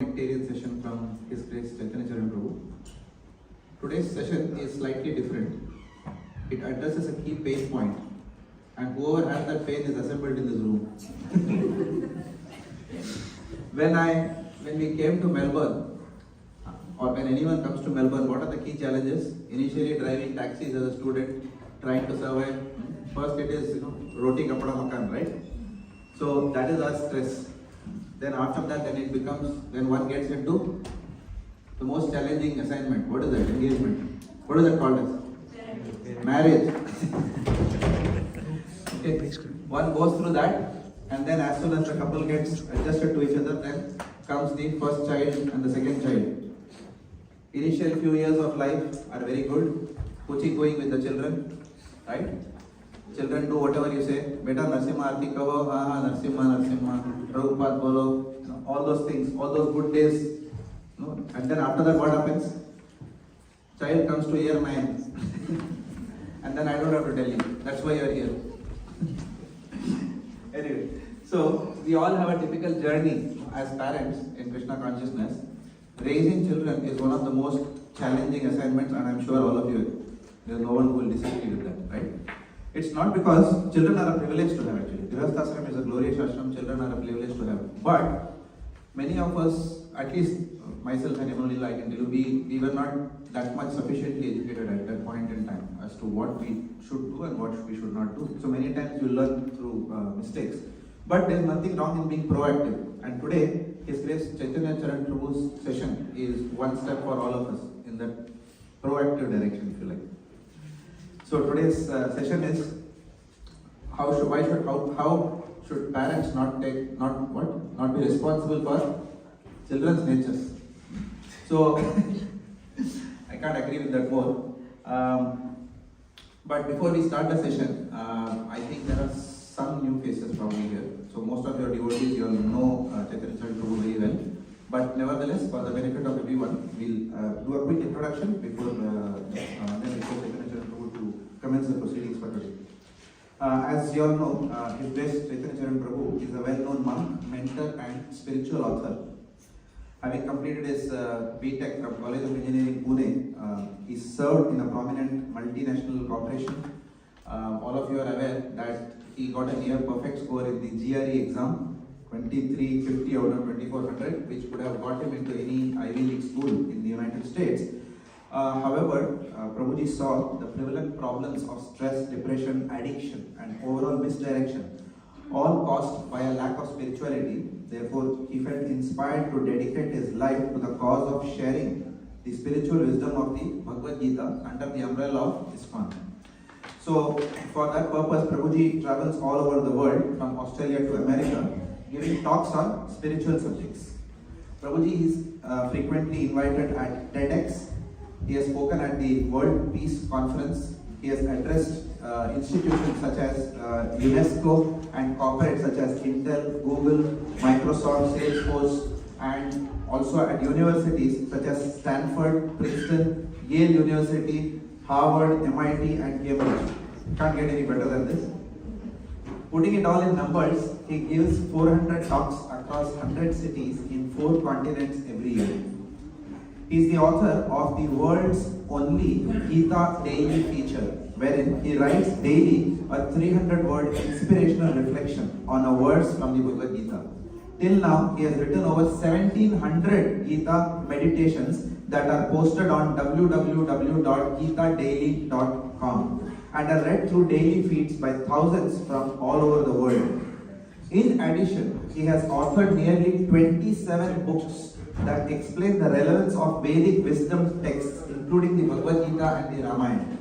sectarian session from His Grace Chaitanya Charan Prabhu. Today's session is slightly different. It addresses a key pain point, and whoever has that pain is assembled in this room. When we came to Melbourne, or when anyone comes to Melbourne, what are the key challenges? Initially driving taxis as a student, trying to survive. First it is, roti kapda makan, right? So that is our stress. Then after that, when one gets into the most challenging assignment. What is that? Engagement. What is that called as? Marriage. Okay. One goes through that, and then as soon as the couple gets adjusted to each other, then comes the first child and the second child. Initial few years of life are very good. Going with the children, right? Children do whatever you say. Beta Narsimha Arti Kavo, Narsimha, Prabhupada Bolo, all those things, all those good days. And then after that, what happens? Child comes to year 9. And then I don't have to tell you. That's why you are here. Anyway, so we all have a typical journey as parents in Krishna consciousness. Raising children is one of the most challenging assignments, and I'm sure all of you, there's no one who will disagree with that, right? It's not because children are a privilege to have actually. Grihasthashram is a glorious ashram, children are a privilege to have. But many of us, at least myself and Emmanuel, I can tell you, we were not that much sufficiently educated at that point in time as to what we should do and what we should not do. So many times you learn through mistakes. But there's nothing wrong in being proactive. And today, His Grace Chaitanya Charan Prabhu's session is one step for all of us in that proactive direction, if you like. So today's session is how should parents not be responsible for children's natures. So I can't agree with that more. But before we start the session, I think there are some new faces probably here. So most of your devotees, you all know Chaitanya Charan Prabhu very well. But nevertheless, for the benefit of everyone, we'll do a quick introduction before Chaitanya Charan Prabhu to commence the proceedings for today. As you all know, His Grace Chaitanya Charan Prabhu is a well-known monk, mentor and spiritual author. Having completed his B.Tech from College of Engineering, Pune, he served in a prominent multinational corporation. All of you are aware that he got a near perfect score in the GRE exam, 2350 out of 2400, which would have got him into any Ivy League school in the United States. However, Prabhuji saw the prevalent problems of stress, depression, addiction, and overall misdirection, all caused by a lack of spirituality. Therefore, he felt inspired to dedicate his life to the cause of sharing the spiritual wisdom of the Bhagavad Gita under the umbrella of ISKCON. So, for that purpose, Prabhuji travels all over the world, from Australia to America, giving talks on spiritual subjects. Prabhuji is frequently invited at TEDx. He has spoken at the World Peace Conference. He has addressed institutions such as UNESCO and corporates such as Intel, Google, Microsoft, Salesforce, and also at universities such as Stanford, Princeton, Yale University, Harvard, MIT, and Cambridge. Can't get any better than this. Putting it all in numbers, he gives 400 talks across 100 cities in 4 continents every year. He is the author of the world's only Gita daily feature, wherein he writes daily a 300-word inspirational reflection on a verse from the Bhagavad Gita. Till now, he has written over 1700 Gita meditations that are posted on www.gitadaily.com and are read through daily feeds by thousands from all over the world. In addition, he has authored nearly 27 books that explain the relevance of Vedic wisdom texts, including the Bhagavad Gita and the Ramayana.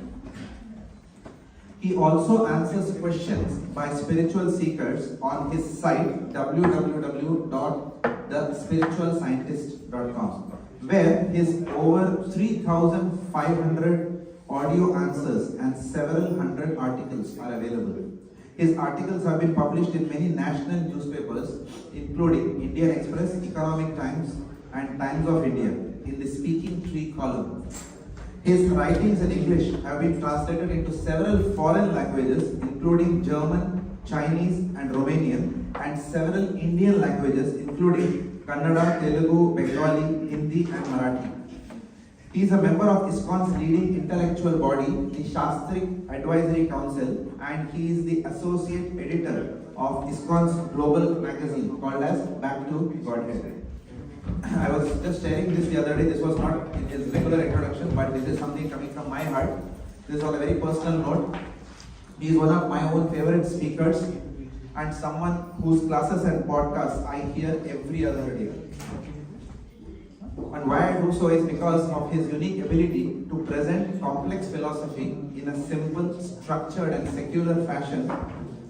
He also answers questions by spiritual seekers on his site www.thespiritualscientist.com, where his over 3,500 audio answers and several hundred articles are available. His articles have been published in many national newspapers, including Indian Express, Economic Times, and Times of India in the Speaking Tree column. His writings in English have been translated into several foreign languages, including German, Chinese, and Romanian, and several Indian languages, including Kannada, Telugu, Bengali, Hindi and Marathi. He is a member of ISKCON's leading intellectual body, the Shastrik Advisory Council, and he is the associate editor of ISKCON's global magazine called as Back to Godhead. I was just sharing this the other day. This was not in his regular introduction, but this is something coming from my heart. This is on a very personal note. He is one of my own favorite speakers and someone whose classes and podcasts I hear every other day. And why I do so is because of his unique ability to present complex philosophy in a simple, structured and secular fashion,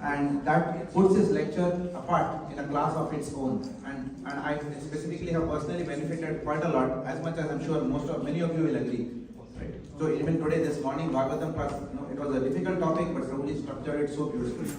and that puts his lecture apart in a class of its own. And I specifically have personally benefited quite a lot, as much as I'm sure many of you will agree. Right? So even today, this morning, Bhagavatam class, it was a difficult topic, but Prabhuji structured it so beautifully.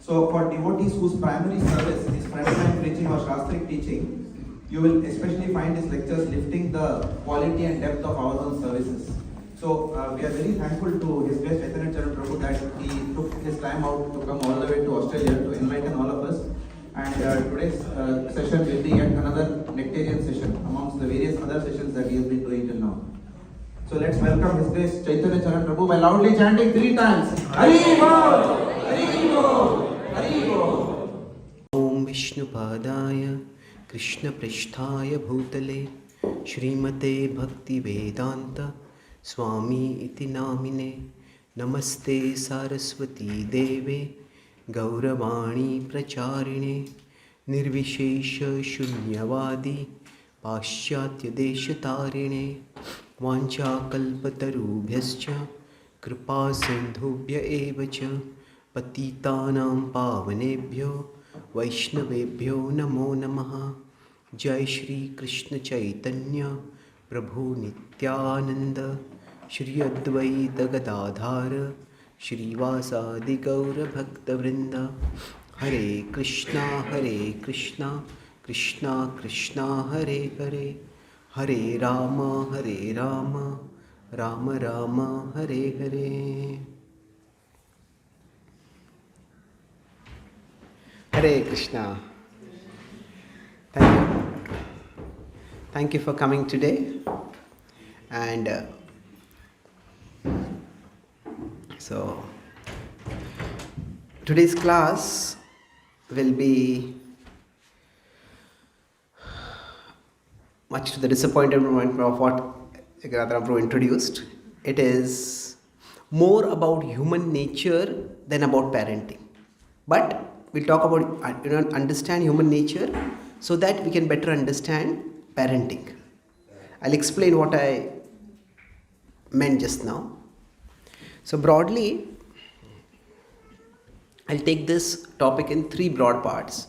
So for devotees whose primary service is frontline preaching or Shastrik teaching, you will especially find his lectures lifting the quality and depth of our own services. So we are very thankful to His Grace Chaitanya Charan Prabhu that he took his time out to come all the way to Australia to enlighten all of us. And today's session will be yet another nectarian session amongst the various other sessions that he has been doing till now. So let's welcome His Grace Chaitanya Charan Prabhu by loudly chanting 3 times. Hari Bol! Hari Bol! Hari Bol! Om Vishnu Padaya Krishna Pristhaya Bhutale Shrimate Bhakti Vedanta Swami iti namine Namaste Saraswati Deve Gauravani Pracharine Nirvishesha Shunyavadi Paschatya Deshatarine Vancha Kalpatarubhyascha Kripa Sindhubhya Evacha Patitanam Pavanebhyo Vaishnavebhyo Namo Namaha. Jai Shri Krishna Chaitanya Prabhu Nityananda Shri Advaita Gadadhara Shri Vasadi Gaura Bhakta Vrinda. Hare Krishna Krishna Krishna Hare Hare Hare Rama Rama Rama Hare Hare. Hare Krishna. Thank you for coming today. And so today's class will be much to the disappointment of what Radha Prabhu introduced. It is more about human nature than about parenting. But we'll talk about understand human nature so that we can better understand parenting. I'll explain what I meant just now. So broadly, I'll take this topic in 3 broad parts.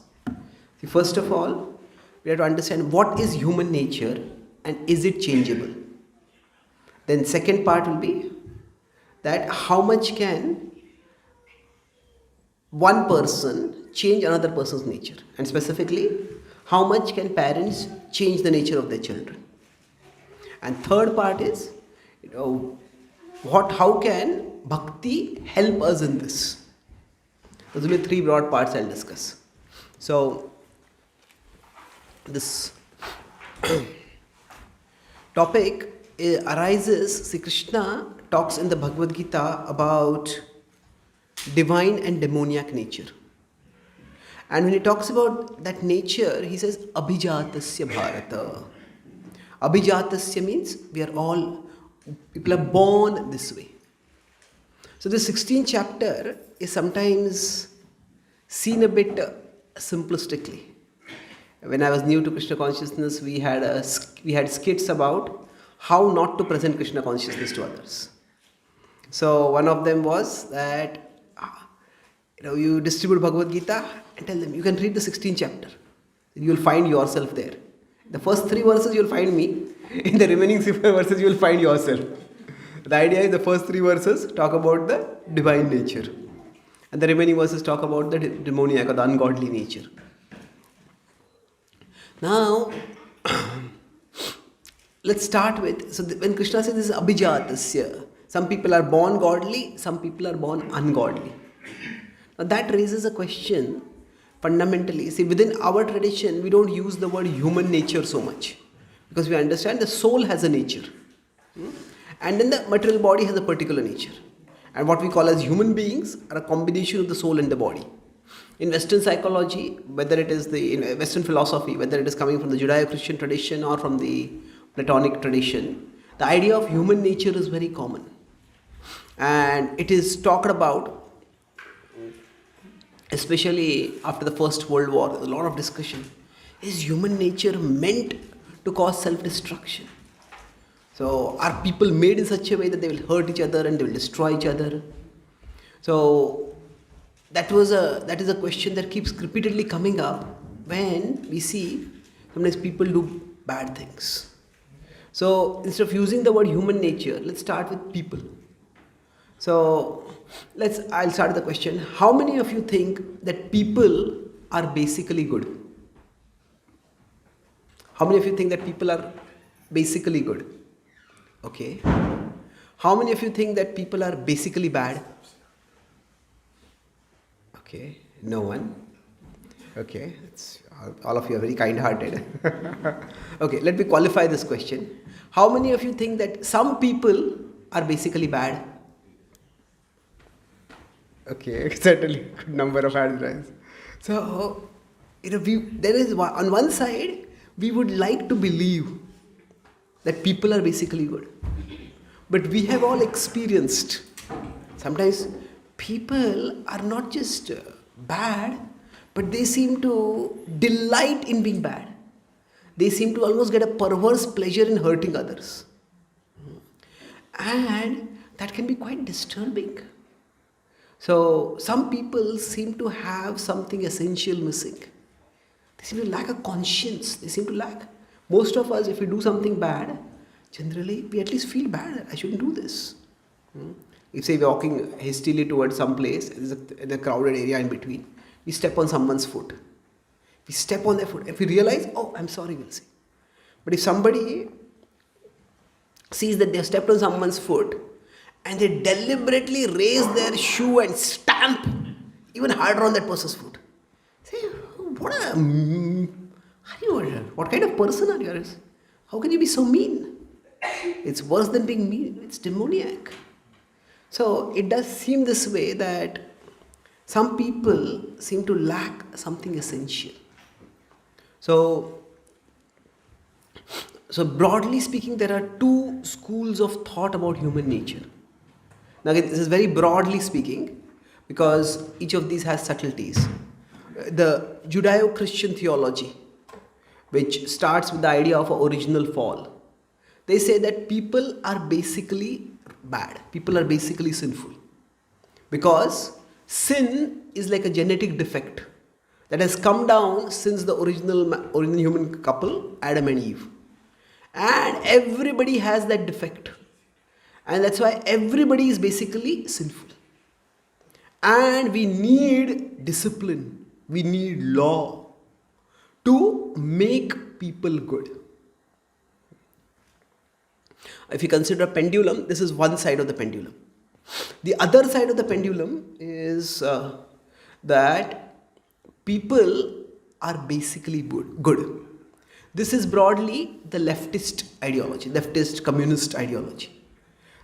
See, first of all, we have to understand what is human nature and is it changeable. Then second part will be that how much can one person change another person's nature, and specifically how much can parents change the nature of their children. And third part is how can bhakti help us in this. Those will be 3 broad parts I'll discuss. So this topic arises, see, Krishna talks in the Bhagavad Gita about divine and demoniac nature. And when he talks about that nature, he says, Abhijatasya Bharata. Abhijatasya means people are born this way. So the 16th chapter is sometimes seen a bit simplistically. When I was new to Krishna consciousness, we had skits about how not to present Krishna consciousness to others. So one of them was that you distribute Bhagavad Gita and tell them, you can read the 16th chapter. You will find yourself there. The first 3 verses you will find me. In the remaining 6 verses you will find yourself. The idea is the first 3 verses talk about the divine nature. And the remaining verses talk about the demoniac or the ungodly nature. Now, let's start with, when Krishna says this is Abhijatasya, some people are born godly, some people are born ungodly. Now that raises a question, fundamentally, see, within our tradition, we don't use the word human nature so much because we understand the soul has a nature. And then the material body has a particular nature. And what we call as human beings are a combination of the soul and the body. In Western psychology, whether it is in Western philosophy, whether it is coming from the Judeo-Christian tradition or from the Platonic tradition, the idea of human nature is very common. And it is talked about, especially after the First World War, there's a lot of discussion. Is human nature meant to cause self-destruction? So are people made in such a way that they will hurt each other and they will destroy each other? So that is a question that keeps repeatedly coming up when we see sometimes people do bad things. So instead of using the word human nature, let's start with people. So I'll start with the question. How many of you think that people are basically good? How many of you think that people are basically good? Okay. How many of you think that people are basically bad? Okay. No one. Okay. All of you are very kind-hearted. Okay. Let me qualify this question. How many of you think that some people are basically bad? Okay. Certainly a good number of hands. So, on one side, we would like to believe that people are basically good. But we have all experienced, sometimes people are not just bad, but they seem to delight in being bad. They seem to almost get a perverse pleasure in hurting others. And that can be quite disturbing. So some people seem to have something essential missing. They seem to lack a conscience. They seem to lack. Most of us, if we do something bad, generally we at least feel bad. I shouldn't do this. If say we're walking hastily towards some place, there's a crowded area in between, we step on someone's foot. We step on their foot. If we realize, oh, I'm sorry, we'll say. But if somebody sees that they have stepped on someone's foot and they deliberately raise their shoe and stamp even harder on that person's foot, say, what kind of person are you? How can you be so mean? It's worse than being mean. It's demoniac. So it does seem this way that some people seem to lack something essential. So broadly speaking, there are two schools of thought about human nature. Now again, this is very broadly speaking because each of these has subtleties. The Judeo-Christian theology, which starts with the idea of an original fall. They say that people are basically bad. People are basically sinful. Because sin is like a genetic defect that has come down since the original human couple, Adam and Eve. And everybody has that defect. And that's why everybody is basically sinful. And we need discipline. We need law to make people good. If you consider a pendulum, this is one side of the pendulum. The other side of the pendulum is that people are basically good. This is broadly the leftist ideology, leftist communist ideology,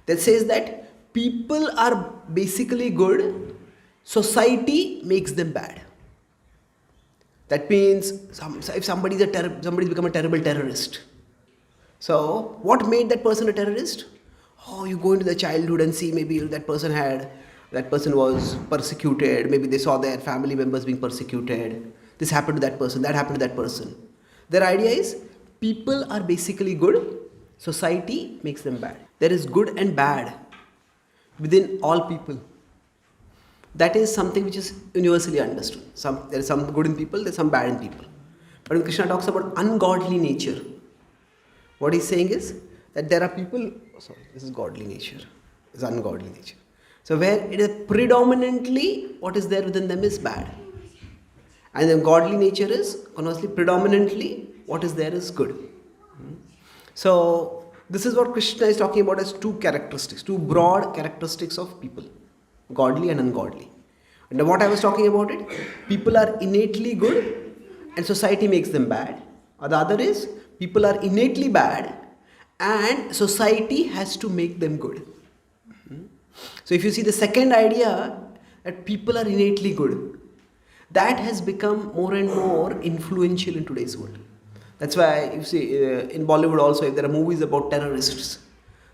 that says that people are basically good, society makes them bad. That means if somebody's become a terrible terrorist. So what made that person a terrorist? Oh, you go into the childhood and see maybe that person was persecuted. Maybe they saw their family members being persecuted. This happened to that person, that happened to that person. Their idea is people are basically good, society makes them bad. There is good and bad within all people. That is something which is universally understood. There is some good in people, there is some bad in people. But when Krishna talks about ungodly nature, what he's saying is that there are people, this is godly nature, this is ungodly nature. So where it is predominantly what is there within them is bad. And then godly nature is conversely predominantly what is there is good. So this is what Krishna is talking about as two characteristics, two broad characteristics of people, godly and ungodly. And what I was talking about it, people are innately good and society makes them bad. Or the other is, people are innately bad and society has to make them good. So if you see the second idea, that people are innately good, that has become more and more influential in today's world. That's why you see in Bollywood also, if there are movies about terrorists,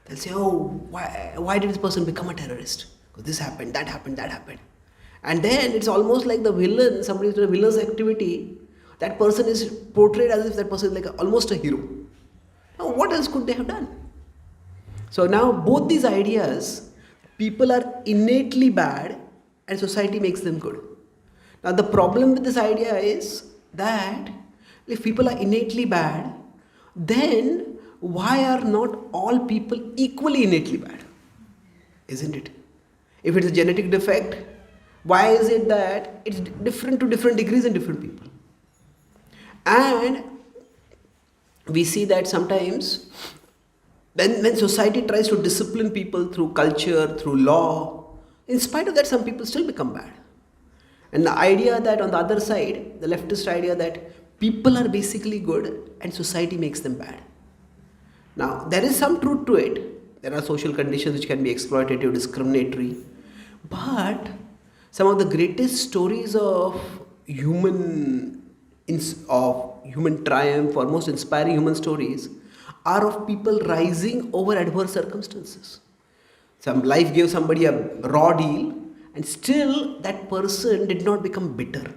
they'll say, oh, why did this person become a terrorist? Because this happened, that happened, that happened. And then it's almost like the villain, somebody who's doing a villain's activity, that person is portrayed as if that person is like almost a hero. Now, what else could they have done? So now both these ideas, people are innately bad and society makes them good. Now the problem with this idea is that if people are innately bad, then why are not all people equally innately bad? Isn't it? If it's a genetic defect, why is it that it's different to different degrees in different people? And we see that sometimes when society tries to discipline people through culture, through law, in spite of that, some people still become bad. And the idea that on the other side, the leftist idea that people are basically good and society makes them bad. Now, there is some truth to it. There are social conditions which can be exploitative, discriminatory. But some of the greatest stories of human triumph or most inspiring human stories are of people rising over adverse circumstances. Some life gave somebody a raw deal and still that person did not become bitter.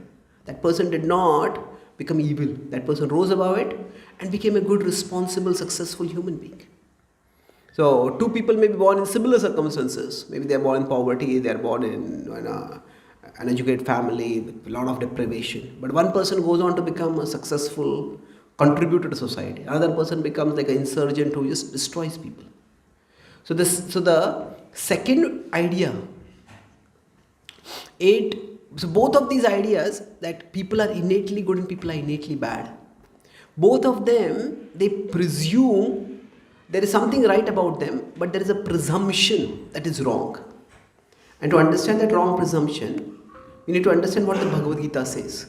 That person did not become evil. That person rose above it and became a good, responsible, successful human being. So two people may be born in similar circumstances. Maybe they are born in poverty, they are born in an uneducated family with a lot of deprivation. But one person goes on to become a successful contributor to society. Another person becomes like an insurgent who just destroys people. So the second idea, so both of these ideas that people are innately good and people are innately bad, both of them, they presume there is something right about them, but there is a presumption that is wrong. And to understand that wrong presumption, you need to understand what the Bhagavad Gita says.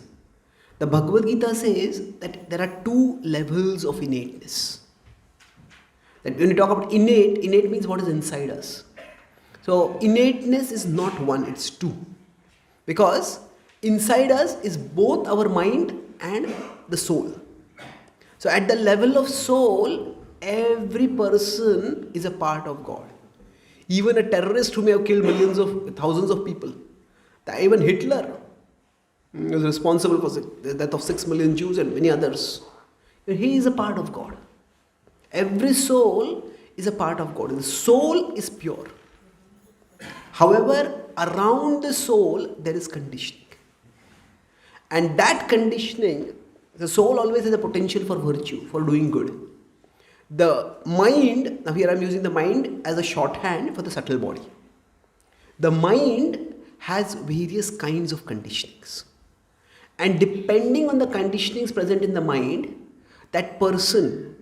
The Bhagavad Gita says that there are two levels of innateness. That when you talk about innate means what is inside us. So innateness is not one, it's two. Because inside us is both our mind and the soul. So at the level of soul, every person is a part of God. Even a terrorist who may have killed thousands of people. Even Hitler was responsible for the death of 6 million Jews and many others. He is a part of God. Every soul is a part of God. The soul is pure. However, around the soul, there is conditioning. And that conditioning, the soul always has a potential for virtue, for doing good. The mind, now here I am using the mind as a shorthand for the subtle body. The mind has various kinds of conditionings. And depending on the conditionings present in the mind, that person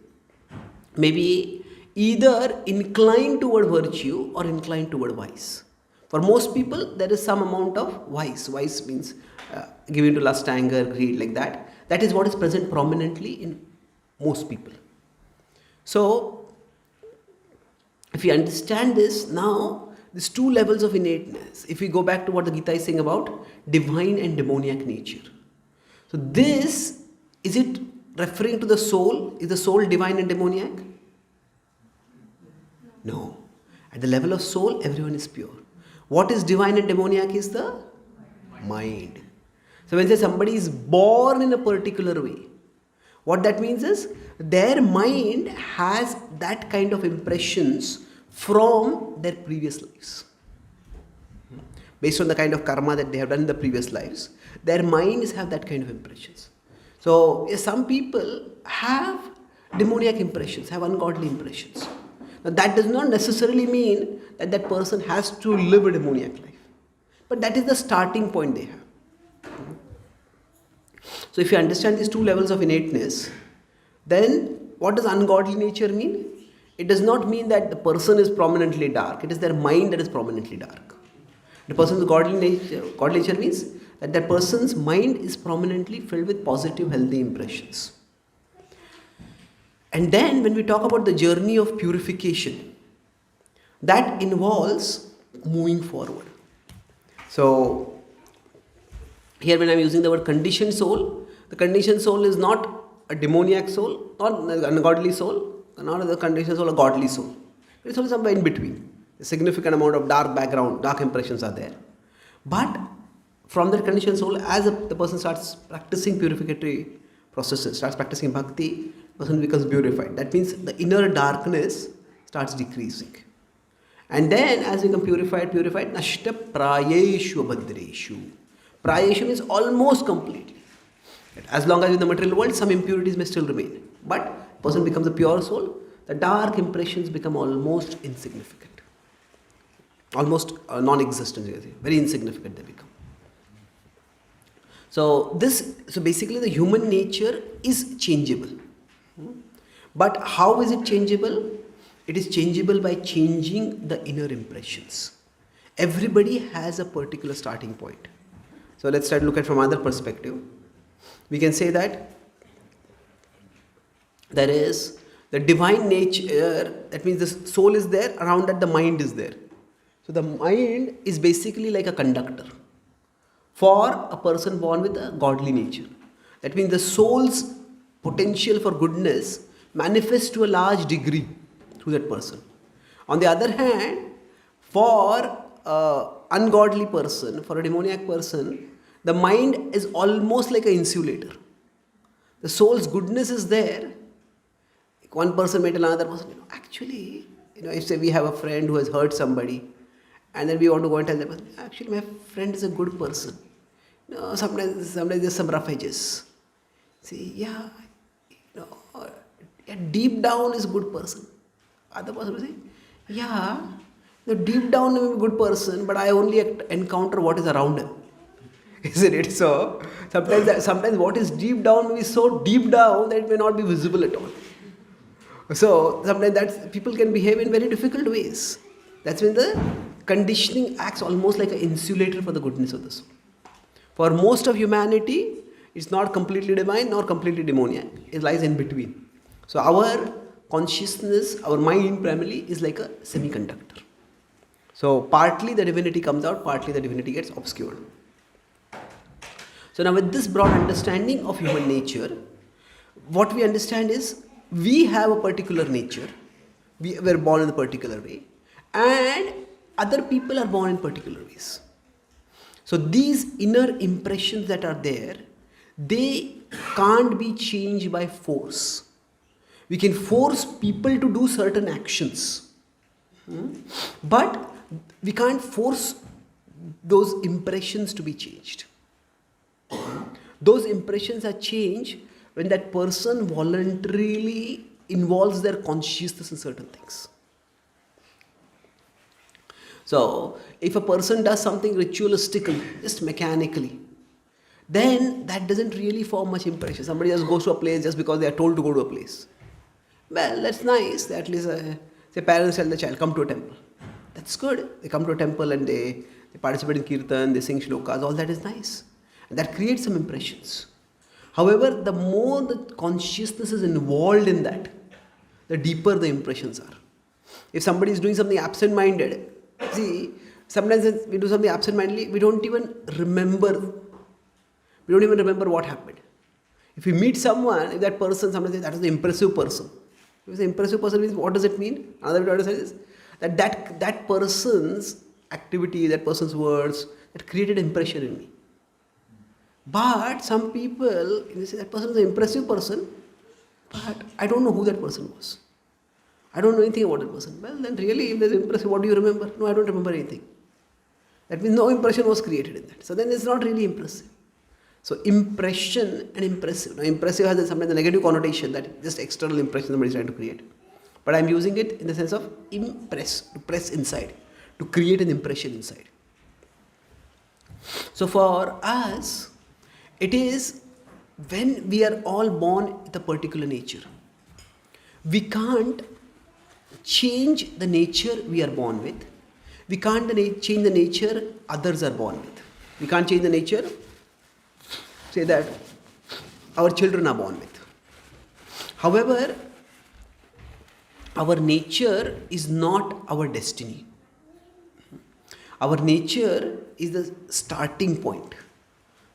may be either inclined toward virtue or inclined toward vice. For most people, there is some amount of vice. Vice means giving to lust, anger, greed, like that. That is what is present prominently in most people. So, if you understand this, now, these two levels of innateness, if we go back to what the Gita is saying about divine and demoniac nature. So this, is it referring to the soul? Is the soul divine and demoniac? No. At the level of soul, everyone is pure. What is divine and demoniac is the mind. So when say somebody is born in a particular way, what that means is their mind has that kind of impressions from their previous lives. Based on the kind of karma that they have done in the previous lives, their minds have that kind of impressions. So some people have demoniac impressions, have ungodly impressions. Now that does not necessarily mean that that person has to live a demoniac life. But that is the starting point they have. So if you understand these two levels of innateness, then what does ungodly nature mean? It does not mean that the person is prominently dark. It is their mind that is prominently dark. The person's godly nature means that person's mind is prominently filled with positive, healthy impressions. And then when we talk about the journey of purification, that involves moving forward. So, here when I am using the word conditioned soul, the conditioned soul is not a demoniac soul, not an ungodly soul, not the conditioned soul, a godly soul. It's only somewhere in between. A significant amount of dark background, dark impressions are there. But from that conditioned soul, as the person starts practicing purificatory processes, starts practicing bhakti, the person becomes purified. That means the inner darkness starts decreasing. And then as we become purified, nashta prayeshu abhadreshu. Prayeshu means almost completely. As long as in the material world, some impurities may still remain. But person becomes a pure soul, the dark impressions become almost insignificant. Almost non-existent, very insignificant they become. So basically the human nature is changeable. But how is it changeable? It is changeable by changing the inner impressions. Everybody has a particular starting point. So let's try to look at from another perspective. We can say that there is the divine nature, that means the soul is there, around that the mind is there. So the mind is basically like a conductor for a person born with a godly nature. That means the soul's potential for goodness manifests to a large degree through that person. On the other hand, for an ungodly person, for a demoniac person, the mind is almost like an insulator. The soul's goodness is there. One person may tell another person, actually, if say we have a friend who has hurt somebody, and then we want to go and tell them, actually my friend is a good person. Sometimes there's some rough edges. See, deep down is a good person. Other person will say, deep down I am a good person, but I only encounter what is around him. Isn't it? So, sometimes what is deep down may be so deep down that it may not be visible at all. So, sometimes people can behave in very difficult ways. That's when the conditioning acts almost like an insulator for the goodness of the soul. For most of humanity, it's not completely divine nor completely demoniac. It lies in between. So, our consciousness, our mind primarily is like a semiconductor. So, partly the divinity comes out, partly the divinity gets obscured. So now with this broad understanding of human nature, what we understand is we have a particular nature, we were born in a particular way, and other people are born in particular ways. So these inner impressions that are there, they can't be changed by force. We can force people to do certain actions, but we can't force those impressions to be changed. Those impressions are changed when that person voluntarily involves their consciousness in certain things. So, if a person does something ritualistically, just mechanically, then that doesn't really form much impression. Somebody just goes to a place just because they are told to go to a place. Well, that's nice. At least, say parents tell the child, come to a temple. That's good. They come to a temple and they participate in kirtan, they sing shlokas, all that is nice. And that creates some impressions. However, the more the consciousness is involved in that, the deeper the impressions are. If somebody is doing something absent-minded, see, sometimes we do something absent-mindedly, we don't even remember what happened. If we meet someone, if that person, sometimes says, that is the impressive person. If it's an impressive person means, what does it mean? Another way to understand is that person's activity, that person's words, that created impression in me. But some people, they say that person is an impressive person, but I don't know who that person was. I don't know anything about that person. Well, then really, if there's impressive, what do you remember? No, I don't remember anything. That means no impression was created in that. So then it's not really impressive. So impression and impressive. Now impressive has sometimes a negative connotation, that just external impression somebody is trying to create. But I'm using it in the sense of impress, to press inside, to create an impression inside. So for us, it is when we are all born with a particular nature. We can't change the nature we are born with. We can't change the nature others are born with. We can't change the nature, say that our children are born with. However, our nature is not our destiny. Our nature is the starting point.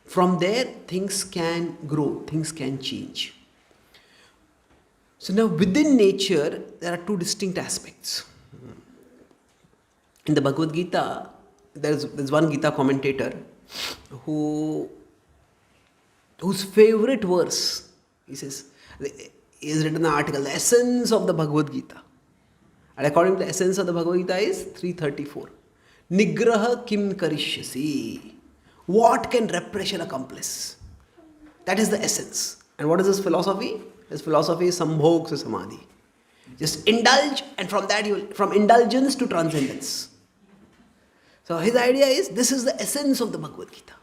From there, things can grow, things can change. So now within nature, there are two distinct aspects. In the Bhagavad Gita, there's one Gita commentator whose favorite verse, he says, is written an article, the essence of the Bhagavad Gita. And according to the essence of the Bhagavad Gita is 334. Nigraha kim karishyasi. What can repression accomplish? That is the essence. And what is his philosophy? His philosophy is sambhog se samadhi. Just indulge, and from that you will, from indulgence to transcendence. So his idea is, this is the essence of the Bhagavad Gita.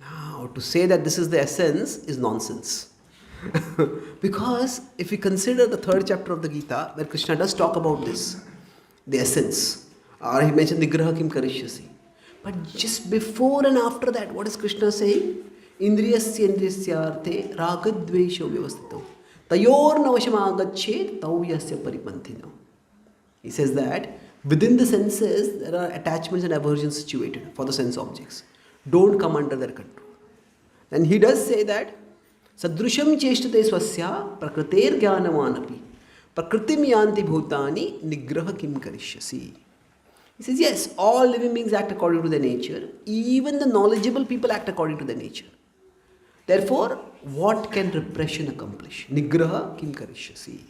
Now, to say that this is the essence is nonsense. Because if we consider the third chapter of the Gita, where Krishna does talk about this, the essence, or he mentioned Nigraha kim karishyasi. But just before and after that, what is Krishna saying? Indriyasya indriyasyarthe ragadvesho vyavastito tayor navashamagachet tavyasya paripantino. He says that within the senses, there are attachments and aversions situated for the sense objects. Don't come under their control. And he does say that Sadrusham cheshtate swasya prakriter jnanamanapi prakritim yanti bhutani nigraha kim karishyasi. He says, yes, all living beings act according to their nature. Even the knowledgeable people act according to their nature. Therefore, what can repression accomplish? Nigraha kim karishyasi.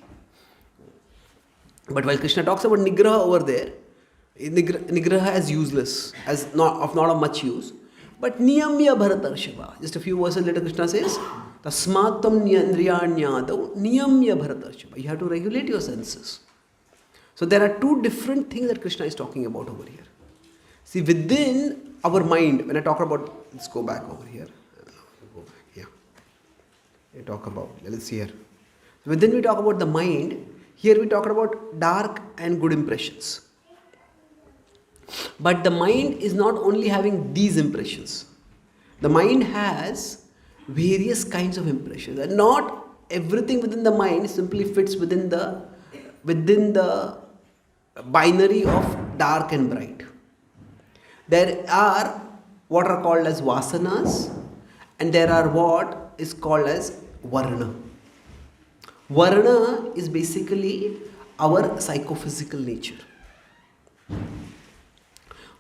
But while Krishna talks about Nigraha over there, Nigraha as useless, as not of much use. But Niyamya Bharatarshava. Just a few verses later, Krishna says, Tasmatam Niyandriyanyadav Niyamya Bharatarshava. You have to regulate your senses. So there are two different things that Krishna is talking about over here. See, within our mind, when I talk about, let's go back over here. Go back, yeah. We talk about, let's see here. Within we talk about the mind, here we talk about dark and good impressions. But the mind is not only having these impressions. The mind has various kinds of impressions. And not everything within the mind simply fits within the binary of dark and bright. There are what are called as vasanas, and there are what is called as varna. Varna is basically our psychophysical nature.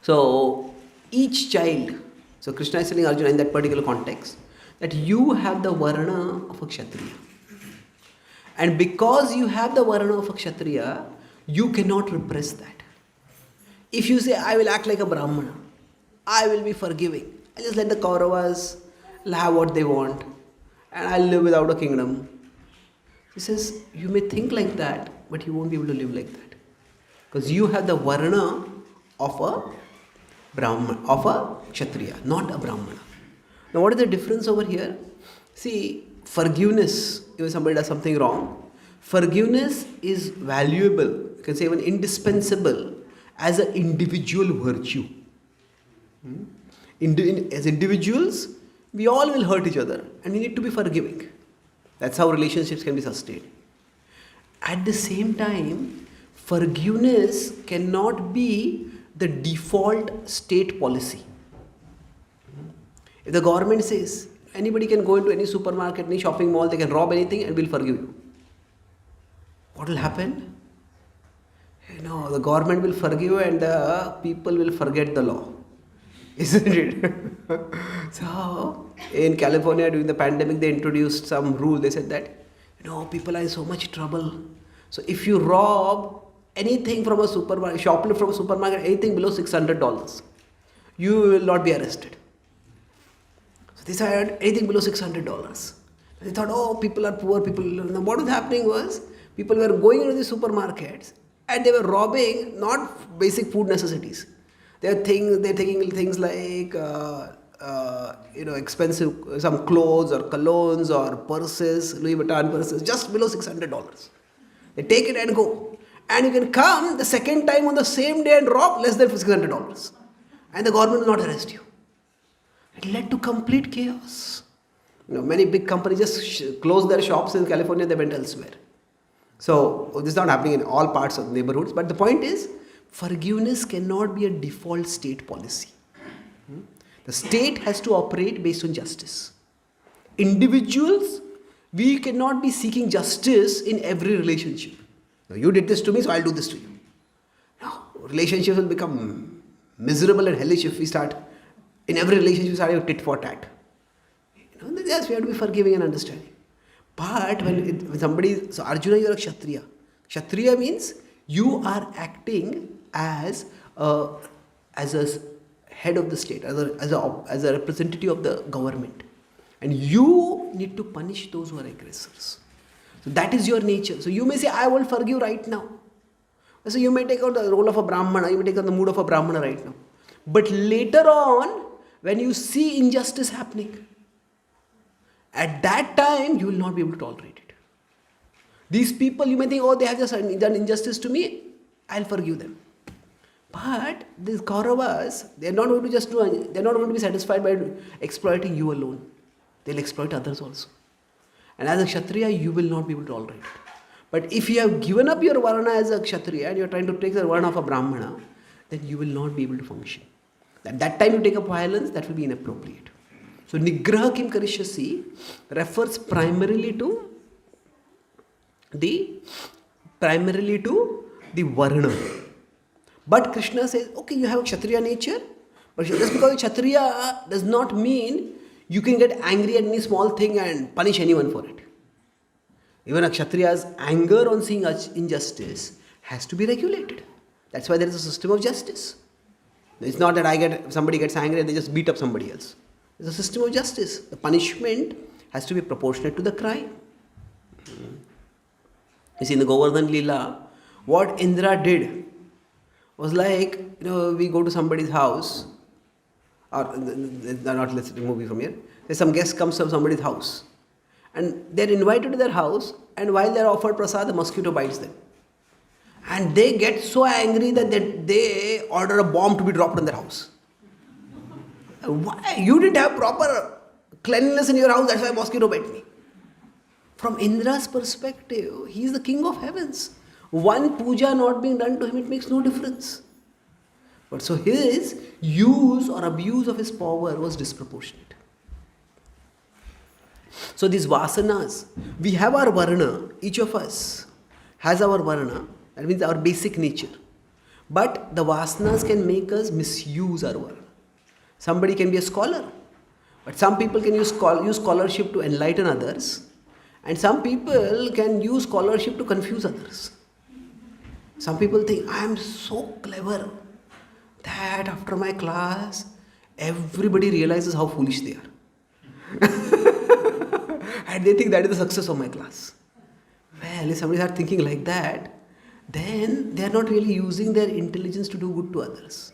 So each child, so Krishna is telling Arjuna in that particular context that you have the varna of a kshatriya. And because you have the varna of a kshatriya, you cannot repress that. If you say, I will act like a brahmana, I will be forgiving, I just let the Kauravas have what they want, and I'll live without a kingdom. He says, you may think like that, but you won't be able to live like that. Because you have the varna of a brahmana, of a kshatriya, not a brahmana. Now what is the difference over here? See, forgiveness, if somebody does something wrong, forgiveness is valuable, you can say even indispensable as an individual virtue. As individuals, we all will hurt each other and we need to be forgiving. That's how relationships can be sustained. At the same time, forgiveness cannot be the default state policy. If the government says anybody can go into any supermarket, any shopping mall, they can rob anything and we'll forgive you, what will happen? The government will forgive you and the people will forget the law. Isn't it? So, in California during the pandemic, they introduced some rule. They said that, people are in so much trouble. So, if you rob anything from a supermarket, shoplift from a supermarket, anything below $600, you will not be arrested. So, they said anything below $600. They thought, people are poor people. Now, what was happening was, people were going into the supermarkets and they were robbing not basic food necessities. They're taking things like expensive some clothes or colognes or purses, Louis Vuitton purses, just below $600. They take it and go. And you can come the second time on the same day and rob less than $600. And the government will not arrest you. It led to complete chaos. Many big companies just closed their shops in California, they went elsewhere. So this is not happening in all parts of neighborhoods. But the point is, forgiveness cannot be a default state policy. The state has to operate based on justice. Individuals, we cannot be seeking justice in every relationship. Now, you did this to me, so I'll do this to you. No, relationships will become miserable and hellish if we start, in every relationship, we start a tit for tat. Yes, we have to be forgiving and understanding. But when somebody, so Arjuna, you are a Kshatriya. Kshatriya means you are acting as a head of the state, as a representative of the government. And you need to punish those who are aggressors. So that is your nature. So you may say, I will forgive right now. So you may take on the role of a Brahmana, you may take on the mood of a Brahmana right now. But later on, when you see injustice happening, at that time, you will not be able to tolerate it. These people, you may think, oh, they have just done injustice to me, I'll forgive them. But these Kauravas, they're not going to be satisfied by exploiting you alone. They'll exploit others also. And as a Kshatriya, you will not be able to tolerate it. But if you have given up your Varna as a Kshatriya and you're trying to take the Varna of a Brahmana, then you will not be able to function. At that time you take up violence, that will be inappropriate. So Nigraha Kim Karishyasi refers primarily to the Varna. But Krishna says, okay, you have a Kshatriya nature, but just because Kshatriya does not mean you can get angry at any small thing and punish anyone for it. Even a Kshatriya's anger on seeing injustice has to be regulated. That's why there is a system of justice. It's not that somebody gets angry and they just beat up somebody else. There's a system of justice. The punishment has to be proportionate to the crime. You see, in the Govardhan Leela, what Indra did was like, we go to somebody's house, or not, let's remove it from here. There's some guest comes from somebody's house, and they're invited to their house, and while they're offered prasad, the mosquito bites them. And they get so angry that they order a bomb to be dropped on their house. Why? You didn't have proper cleanliness in your house, that's why mosquito bite me. From Indra's perspective, he is the king of heavens. One puja not being done to him, it makes no difference. But so his use or abuse of his power was disproportionate. So these vasanas, we have our varna, each of us has our varna, that means our basic nature. But the vasanas can make us misuse our varna. Somebody can be a scholar, but some people can use scholarship to enlighten others, and some people can use scholarship to confuse others. Some people think, I am so clever that after my class, everybody realizes how foolish they are. And they think that is the success of my class. Well, if somebody starts thinking like that, then they are not really using their intelligence to do good to others.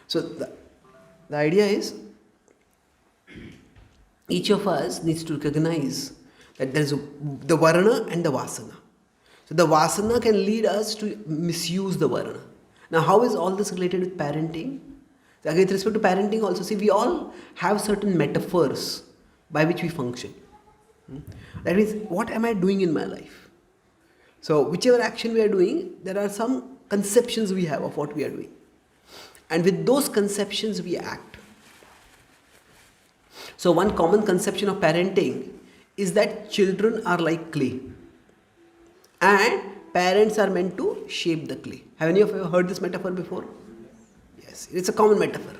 So the idea is, each of us needs to recognize that there is the varna and the vasana. So the vasana can lead us to misuse the varna. Now, how is all this related with parenting? So with respect to parenting also, see, we all have certain metaphors by which we function. That means, what am I doing in my life? So whichever action we are doing, there are some conceptions we have of what we are doing. And with those conceptions we act. So one common conception of parenting is that children are like clay. And parents are meant to shape the clay. Have any of you heard this metaphor before? Yes, it's a common metaphor.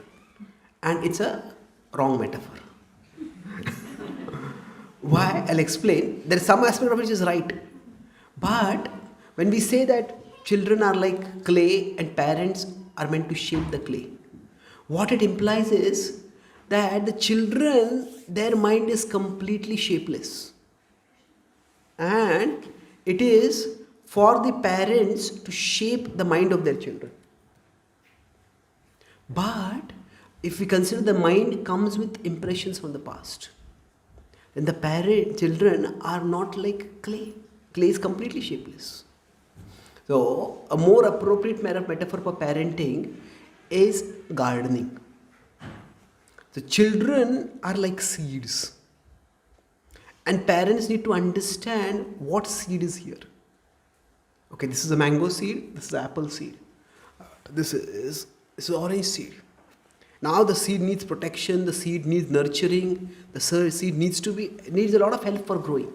And it's a wrong metaphor. Why? I'll explain. There is some aspect of it which is right. But when we say that children are like clay and parents are meant to shape the clay, what it implies is that the children, their mind is completely shapeless. And it is for the parents to shape the mind of their children. But if we consider the mind comes with impressions from the past, then the children are not like clay. Clay is completely shapeless. So, a more appropriate metaphor for parenting is gardening. The children are like seeds. And parents need to understand what seed is here. Okay, this is a mango seed, this is apple seed. This is orange seed. Now the seed needs protection, the seed needs nurturing, the seed needs a lot of help for growing.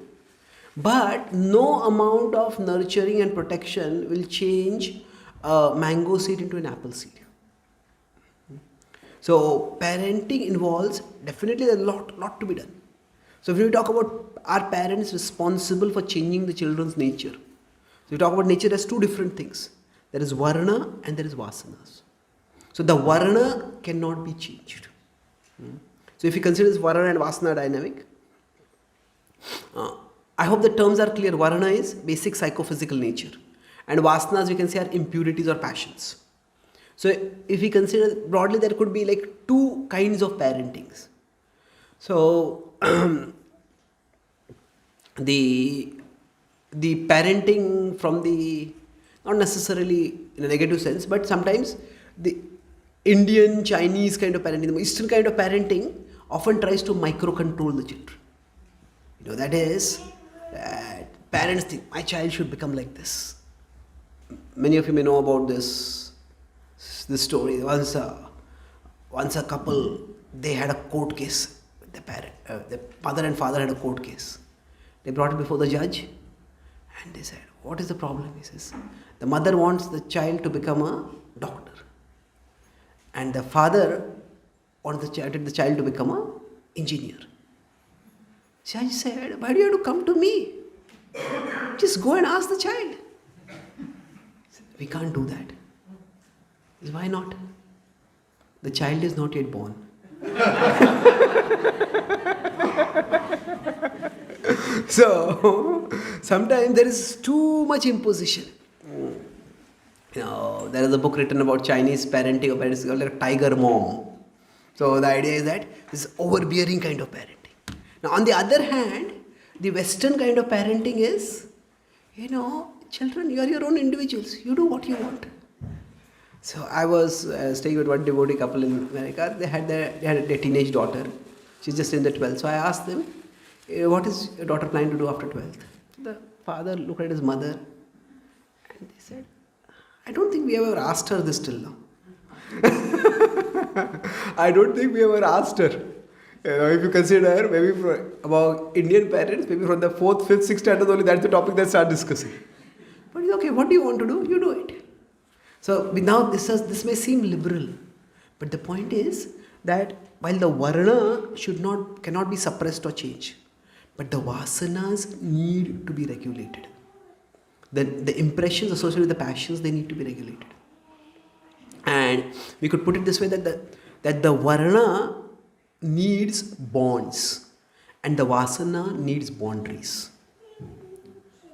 But no amount of nurturing and protection will change a mango seed into an apple seed. So parenting involves definitely a lot to be done. So when we talk about are parents responsible for changing the children's nature? So we talk about nature as two different things. There is varna and there is vasanas. So the varna cannot be changed. So if you consider this varna and vasana dynamic, I hope the terms are clear. Varna is basic psychophysical nature, and vasanas we can say are impurities or passions. So if we consider broadly, there could be like two kinds of parentings. So the parenting from the, not necessarily in a negative sense, but sometimes the Indian, Chinese kind of parenting, the Eastern kind of parenting often tries to micro-control the children. That is, parents think, my child should become like this. Many of you may know about this story. Once a couple, they had a court case. The mother and father had a court case. They brought it before the judge and they said, what is the problem? He says, the mother wants the child to become a doctor. And the father wants the child to become an engineer. Judge said, why do you have to come to me? Just go and ask the child. Said, we can't do that. He said, why not? The child is not yet born. So, sometimes there is too much imposition. There is a book written about Chinese parenting, it's called like Tiger Mom. So, the idea is that this is overbearing kind of parenting. Now, on the other hand, the Western kind of parenting is, children, you are your own individuals. You do what you want. So, I was staying with one devotee couple in America. They had their teenage daughter. She's just in the 12th. So, I asked them, what is your daughter planning to do after 12th? The father looked at his mother and they said, I don't think we ever asked her this till now. I don't think we ever asked her. If you consider maybe about Indian parents, maybe from the 4th, 5th, 6th standard only, that's the topic they start discussing. But okay, what do you want to do? You do it. So now this may seem liberal, but the point is that while the varna cannot be suppressed or changed, but the vasanas need to be regulated. The impressions associated with the passions, they need to be regulated. And we could put it this way, that the varna needs bonds and the vasana needs boundaries.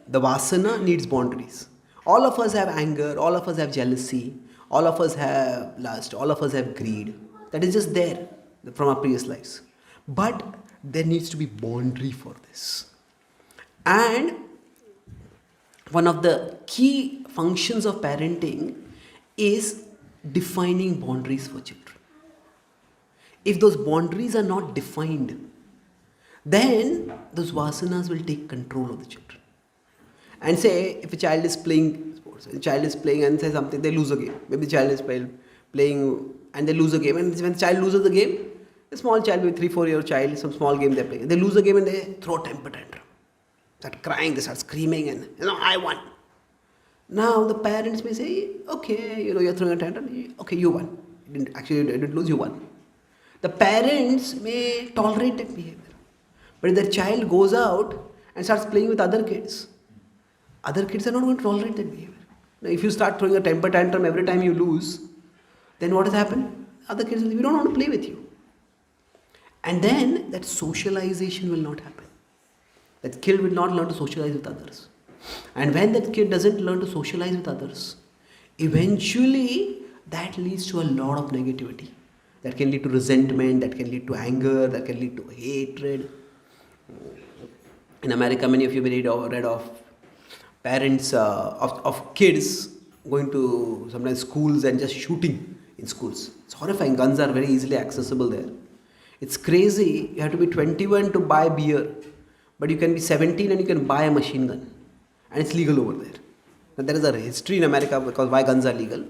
The vasana needs boundaries. All of us have anger, all of us have jealousy, all of us have lust, all of us have greed. That is just there from our previous lives. But there needs to be boundary for this. And one of the key functions of parenting is defining boundaries for children. If those boundaries are not defined, then those vasanas will take control of the children. And say, if a child is playing sports, and say something, they lose a game. Maybe the child is playing and they lose a game. And when the child loses the game, a small child, maybe 3-4-year-old child, some small game they're playing. They lose a game and they throw a temper tantrum. Start crying, they start screaming and, I won. Now the parents may say, okay, you're throwing a tantrum. Okay, you won. You didn't lose, you won. The parents may tolerate that behavior. But if their child goes out and starts playing with other kids are not going to tolerate that behavior. Now, if you start throwing a temper tantrum every time you lose, then what has happened? Other kids will say, we don't want to play with you. And then that socialization will not happen. That kid will not learn to socialize with others. And when that kid doesn't learn to socialize with others, eventually that leads to a lot of negativity. That can lead to resentment, that can lead to anger, that can lead to hatred. In America, many of you may read of parents of kids going to sometimes schools and just shooting in schools. It's horrifying. Guns are very easily accessible there. It's crazy. You have to be 21 to buy beer, but you can be 17 and you can buy a machine gun, and it's legal over there. Now, there is a history in America because why guns are legal.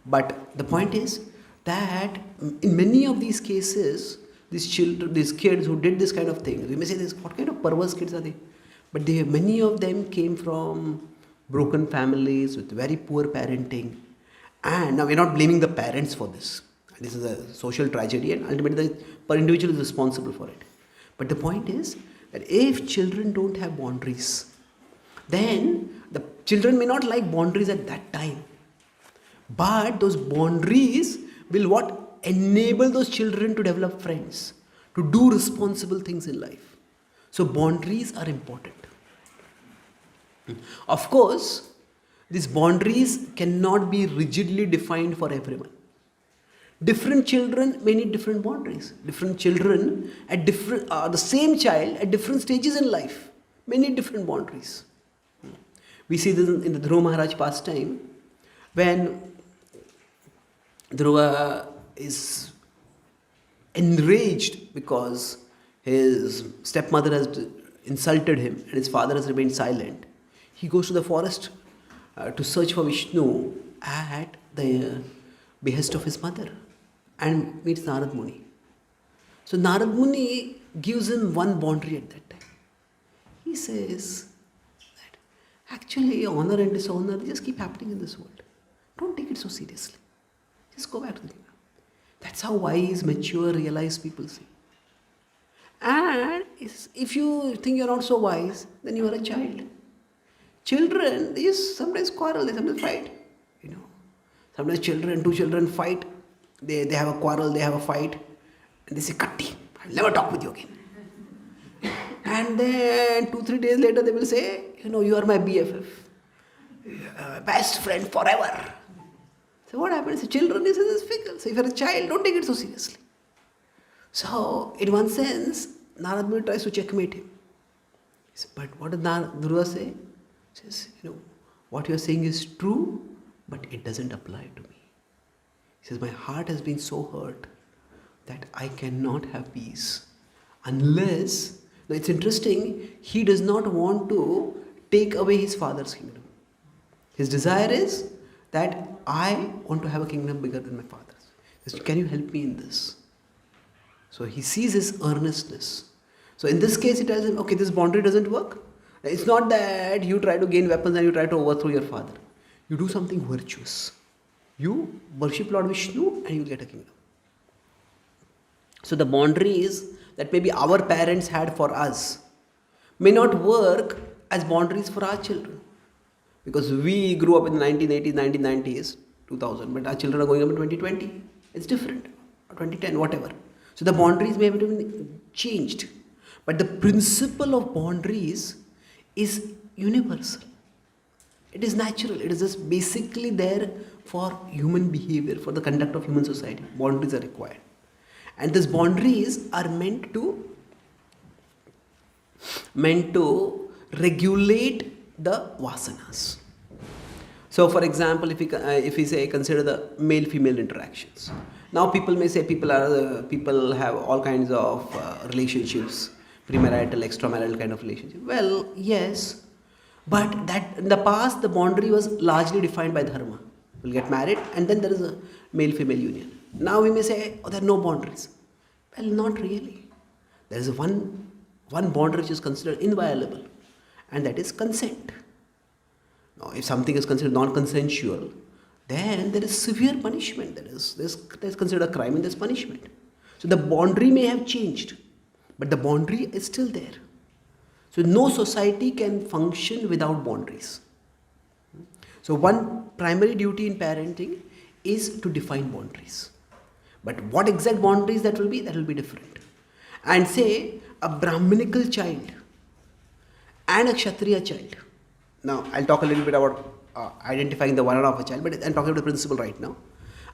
But the point is that in many of these cases, these children, these kids who did this kind of thing, we may say this, what kind of perverse kids are they? But many of them came from broken families with very poor parenting. And now we're not blaming the parents for this. This is a social tragedy and ultimately the per individual is responsible for it. But the point is that if children don't have boundaries, then the children may not like boundaries at that time. But those boundaries will what? Enable those children to develop friends, to do responsible things in life. So boundaries are important. Of course, these boundaries cannot be rigidly defined for everyone. Different children may need different boundaries. Different children at the same child at different stages in life may need different boundaries. We see this in the Dhruva Maharaj pastime when Dhruva is enraged because his stepmother has insulted him and his father has remained silent. He goes to the forest to search for Vishnu at the behest of his mother and meets Narad Muni. So Narad Muni gives him one boundary at that time. He says that actually honor and dishonor just keep happening in this world. Don't take it so seriously. Just go back to the kingdom. That's how wise, mature, realized people say. And if you think you're not so wise, then you are a child. Children, they just sometimes quarrel, they sometimes fight. Sometimes two children fight. They have a quarrel, they have a fight. And they say, Katti, I'll never talk with you again. And then 2-3 days later they will say, you are my BFF. Best friend forever. So what happens? Children is fickle. So if you're a child, don't take it so seriously. So in one sense, Narad Muni tries to checkmate him. But what does Dhruva say? He says, what you're saying is true, but it doesn't apply to me. He says, my heart has been so hurt that I cannot have peace unless, now it's interesting, he does not want to take away his father's kingdom. His desire is that I want to have a kingdom bigger than my father's. He says, can you help me in this? So he sees his earnestness. So in this case, he tells him, okay, this boundary doesn't work. It's not that you try to gain weapons and you try to overthrow your father. You do something virtuous. You worship Lord Vishnu and you will get a kingdom. So the boundaries that maybe our parents had for us may not work as boundaries for our children. Because we grew up in the 1980s, 1990s, 2000, but our children are going up in 2020. It's different. Or 2010, whatever. So the boundaries may have been changed. But the principle of boundaries is universal. It is natural. It is just basically there for human behavior, for the conduct of human society. Boundaries are required. And these boundaries are meant to regulate the vasanas. So for example, if we say consider the male-female interactions. Now people may say people have all kinds of relationships, premarital, extramarital kind of relationship. Well, yes, but that in the past the boundary was largely defined by dharma. We'll get married and then there is a male-female union. Now we may say, there are no boundaries. Well, not really. There is one boundary which is considered inviolable, and that is consent. Now, if something is considered non-consensual, then there is severe punishment. There's considered a crime and there's punishment. So the boundary may have changed, but the boundary is still there. So no society can function without boundaries. So one primary duty in parenting is to define boundaries. But what exact boundaries that will be different. And say a Brahminical child and a Kshatriya child. Now I'll talk a little bit about identifying the varna of a child, but I'm talking about the principle right now.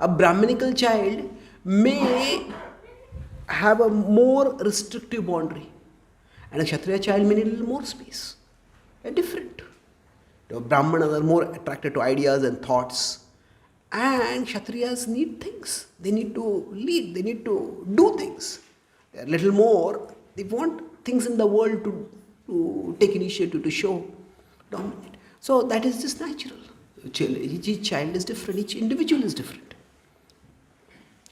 A Brahminical child may have a more restrictive boundary, and a Kshatriya child may need a little more space. They're different. The Brahmanas are more attracted to ideas and thoughts. And Kshatriyas need things. They need to lead. They need to do things. They are a little more. They want things in the world to take initiative, to show, dominate. So that is just natural. Each child is different. Each individual is different.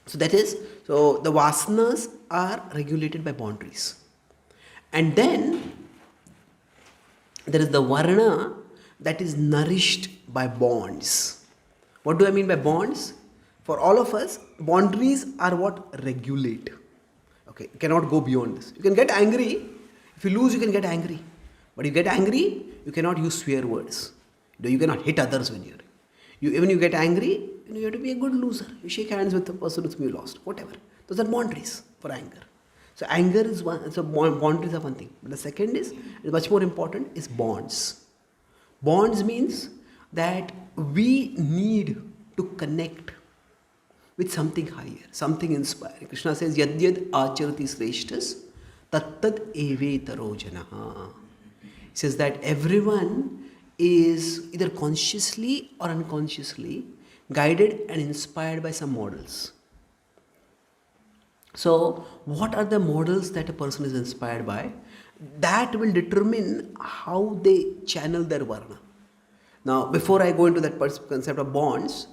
So that is, so the vasanas are regulated by boundaries. And then there is the varna that is nourished by bonds. What do I mean by bonds? For all of us, boundaries are what regulate. Okay, you cannot go beyond this. You can get angry. If you lose, you can get angry. But you get angry, you cannot use swear words. You cannot hit others when when you get angry, you have to be a good loser. You shake hands with the person with whom you lost. Whatever. Those are boundaries for anger. So anger is one. So boundaries are one thing. But the second is much more important, is bonds. Bonds means that we need to connect with something higher, something inspiring. Krishna says, Yad yad acharati sreshtas, tat tad evetaro janaha. He says that everyone is either consciously or unconsciously guided and inspired by some models. So, what are the models that a person is inspired by? That will determine how they channel their varna. Now, before I go into that concept of bonds,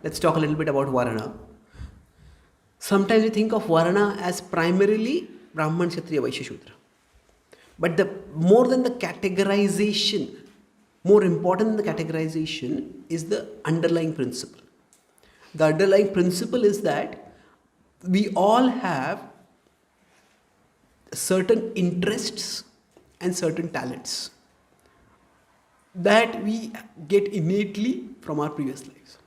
let's talk a little bit about varna. Sometimes we think of varna as primarily Brahman, Kshatriya, Vaishya, Shudra. But more than the categorization, more important than the categorization is the underlying principle. The underlying principle is that we all have certain interests and certain talents that we get innately from our previous lives.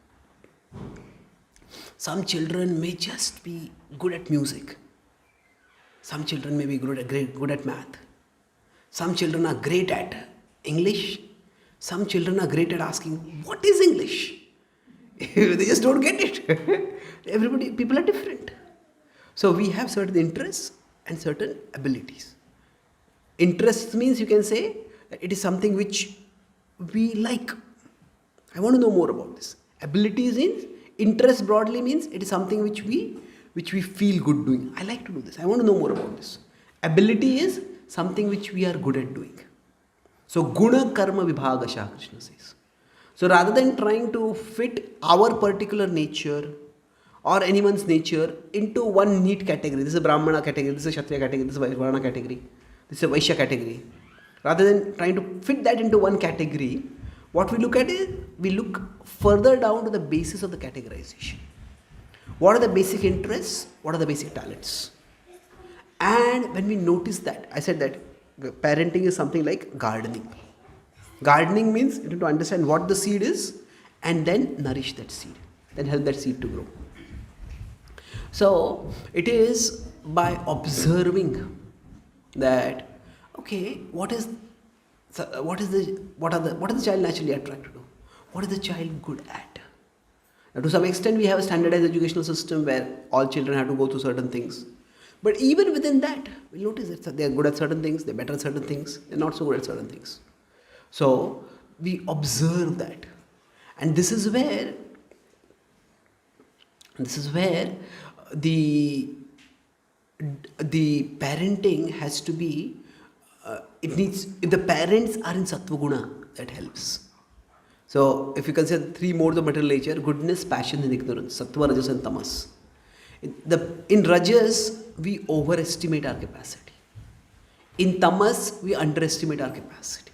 Some children may just be good at music. Some children may be good at math. Some children are great at English. Some children are great at asking, what is English? They just don't get it. People are different. So we have certain interests and certain abilities. Interests means you can say that it is something which we like. I want to know more about this. Abilities means, interest broadly means it is something which we feel good doing. I like to do this. I want to know more about this. Ability is something which we are good at doing. So guna karma vibhagasha, Krishna says. So rather than trying to fit our particular nature or anyone's nature into one neat category, this is a Brahmana category, this is a Kshatriya category, this is a Varna category, this is a Vaishya category. Rather than trying to fit that into one category, what we look at is, we look further down to the basis of the categorization. What are the basic interests? What are the basic talents? And when we notice that, I said that parenting is something like gardening. Gardening means you need to understand what the seed is and then nourish that seed, then help that seed to grow. So it is by observing that, okay, what is the child naturally attracted to? What is the child good at? Now, to some extent, we have a standardized educational system where all children have to go through certain things. But even within that, we notice that they are good at certain things, they're better at certain things, they're not so good at certain things. So we observe that, and this is where the parenting has to be. If the parents are in sattva guna, that helps. So if you consider three modes of material nature: goodness, passion, and ignorance, sattva, rajas, and tamas. In rajas, we overestimate our capacity. In tamas, we underestimate our capacity.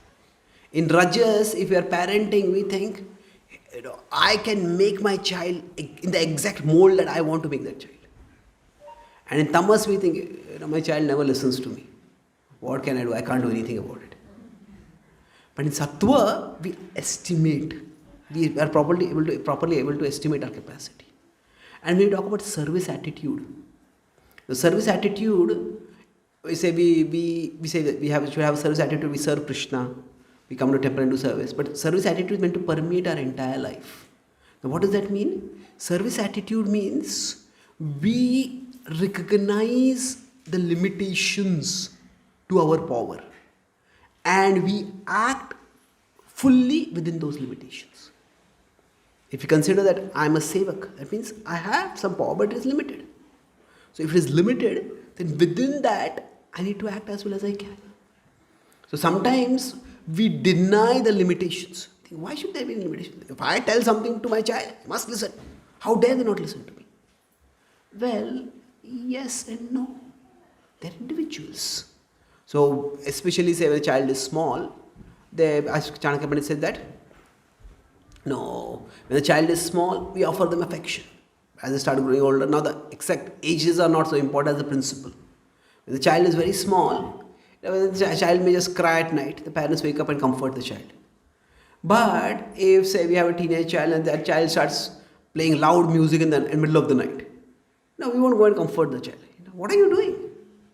In rajas, if we are parenting, we think, I can make my child in the exact mold that I want to make that child. And in tamas, we think, my child never listens to me. What can I do? I can't do anything about it. But in sattva, we estimate. We are properly able to estimate our capacity. And when we talk about service attitude, the service attitude, we say that we should have a service attitude. We serve Krishna. We come to temple and do service. But service attitude is meant to permeate our entire life. Now, what does that mean? Service attitude means we recognize the limitations to our power, and we act fully within those limitations. If you consider that I am a sevak, that means I have some power, but it is limited. So if it is limited, then within that, I need to act as well as I can. So sometimes we deny the limitations. Why should there be limitations? If I tell something to my child, he must listen. How dare they not listen to me? Well, yes and no. They're individuals. So especially say when a child is small, as Chanakya Pandit said that, no, when the child is small, we offer them affection. As they start growing older, now the exact ages are not so important as the principle. When the child is very small, the child may just cry at night. The parents wake up and comfort the child. But if say we have a teenage child and that child starts playing loud music in the middle of the night, no, we won't go and comfort the child. What are you doing?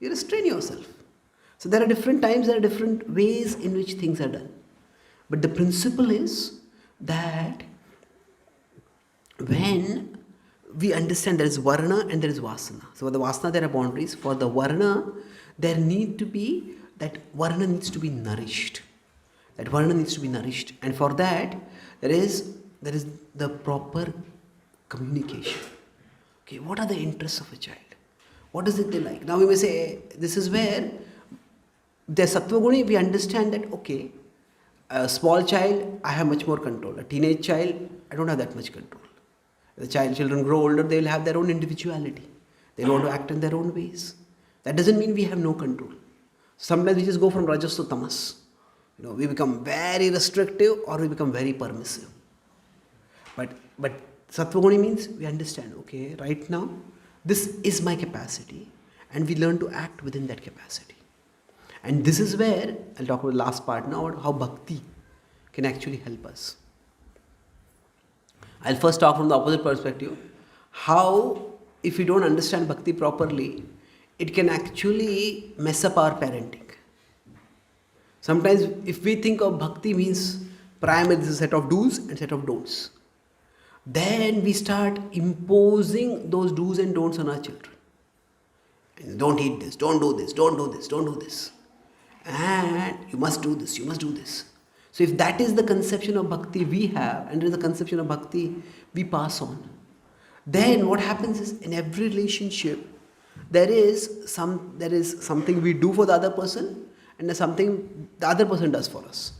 You restrain yourself. So there are different times, there are different ways in which things are done. But the principle is that when we understand there is varna and there is vasana. So for the vasana there are boundaries. For the varna, there need to be, that varna needs to be nourished. That varna needs to be nourished. And for that, there is the proper communication. Okay, what are the interests of a child? What is it they like? Now we may say, this is where the sattva guni, we understand that, okay, a small child, I have much more control. A teenage child, I don't have that much control. The children grow older, they will have their own individuality. They want to act in their own ways. That doesn't mean we have no control. Sometimes we just go from rajas to tamas. We become very restrictive or we become very permissive. But Sattvaguni means we understand, okay, right now, this is my capacity and we learn to act within that capacity. And this is where, I'll talk about the last part now, about how bhakti can actually help us. I'll first talk from the opposite perspective. How, if we don't understand bhakti properly, it can actually mess up our parenting. Sometimes if we think of bhakti means primarily this is a set of do's and set of don'ts, then we start imposing those do's and don'ts on our children. Don't eat this, don't do this, don't do this, don't do this. And you must do this, you must do this. So if that is the conception of bhakti we have, and there is a conception of bhakti we pass on, then what happens is in every relationship, there is something we do for the other person, and there's something the other person does for us.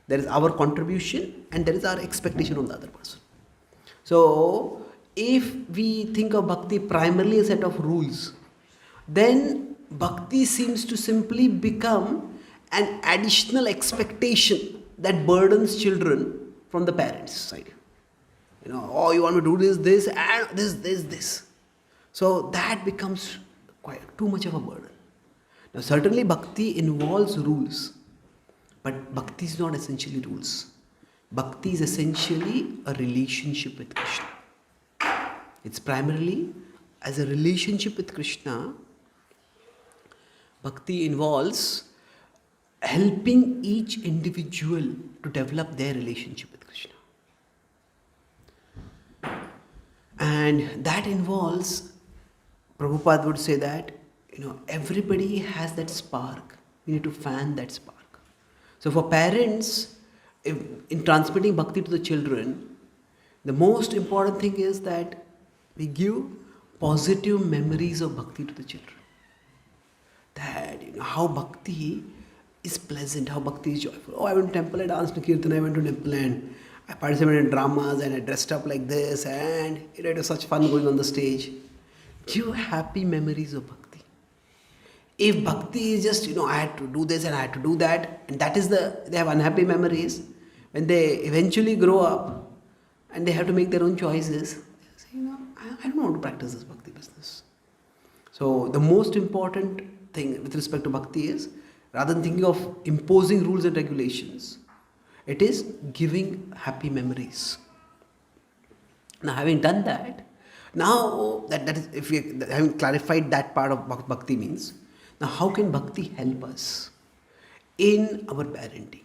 There is our contribution and there is our expectation on the other person. So if we think of bhakti primarily a set of rules, then bhakti seems to simply become an additional expectation that burdens children from the parents' side. Oh, you want me to do this, and this. So that becomes quite too much of a burden. Now certainly bhakti involves rules, but bhakti is not essentially rules. Bhakti is essentially a relationship with Krishna. It's primarily as a relationship with Krishna. Bhakti involves helping each individual to develop their relationship with Krishna. And that involves, Prabhupada would say that, everybody has that spark. We need to fan that spark. So for parents, in transmitting bhakti to the children, the most important thing is that we give positive memories of bhakti to the children. That, how bhakti is pleasant, how bhakti is joyful. Oh, I went to temple, I danced to Kirtan, I went to temple and I participated in dramas and I dressed up like this and it was such fun going on the stage. Give happy memories of bhakti. If bhakti is just, I had to do this and I had to do that, and that is they have unhappy memories, when they eventually grow up and they have to make their own choices, they say, I don't want to practice this bhakti business. So the most important thing with respect to bhakti is, rather than thinking of imposing rules and regulations, it is giving happy memories. Now having done that, now that is, if we having clarified that part of bhakti means, now how can bhakti help us in our parenting?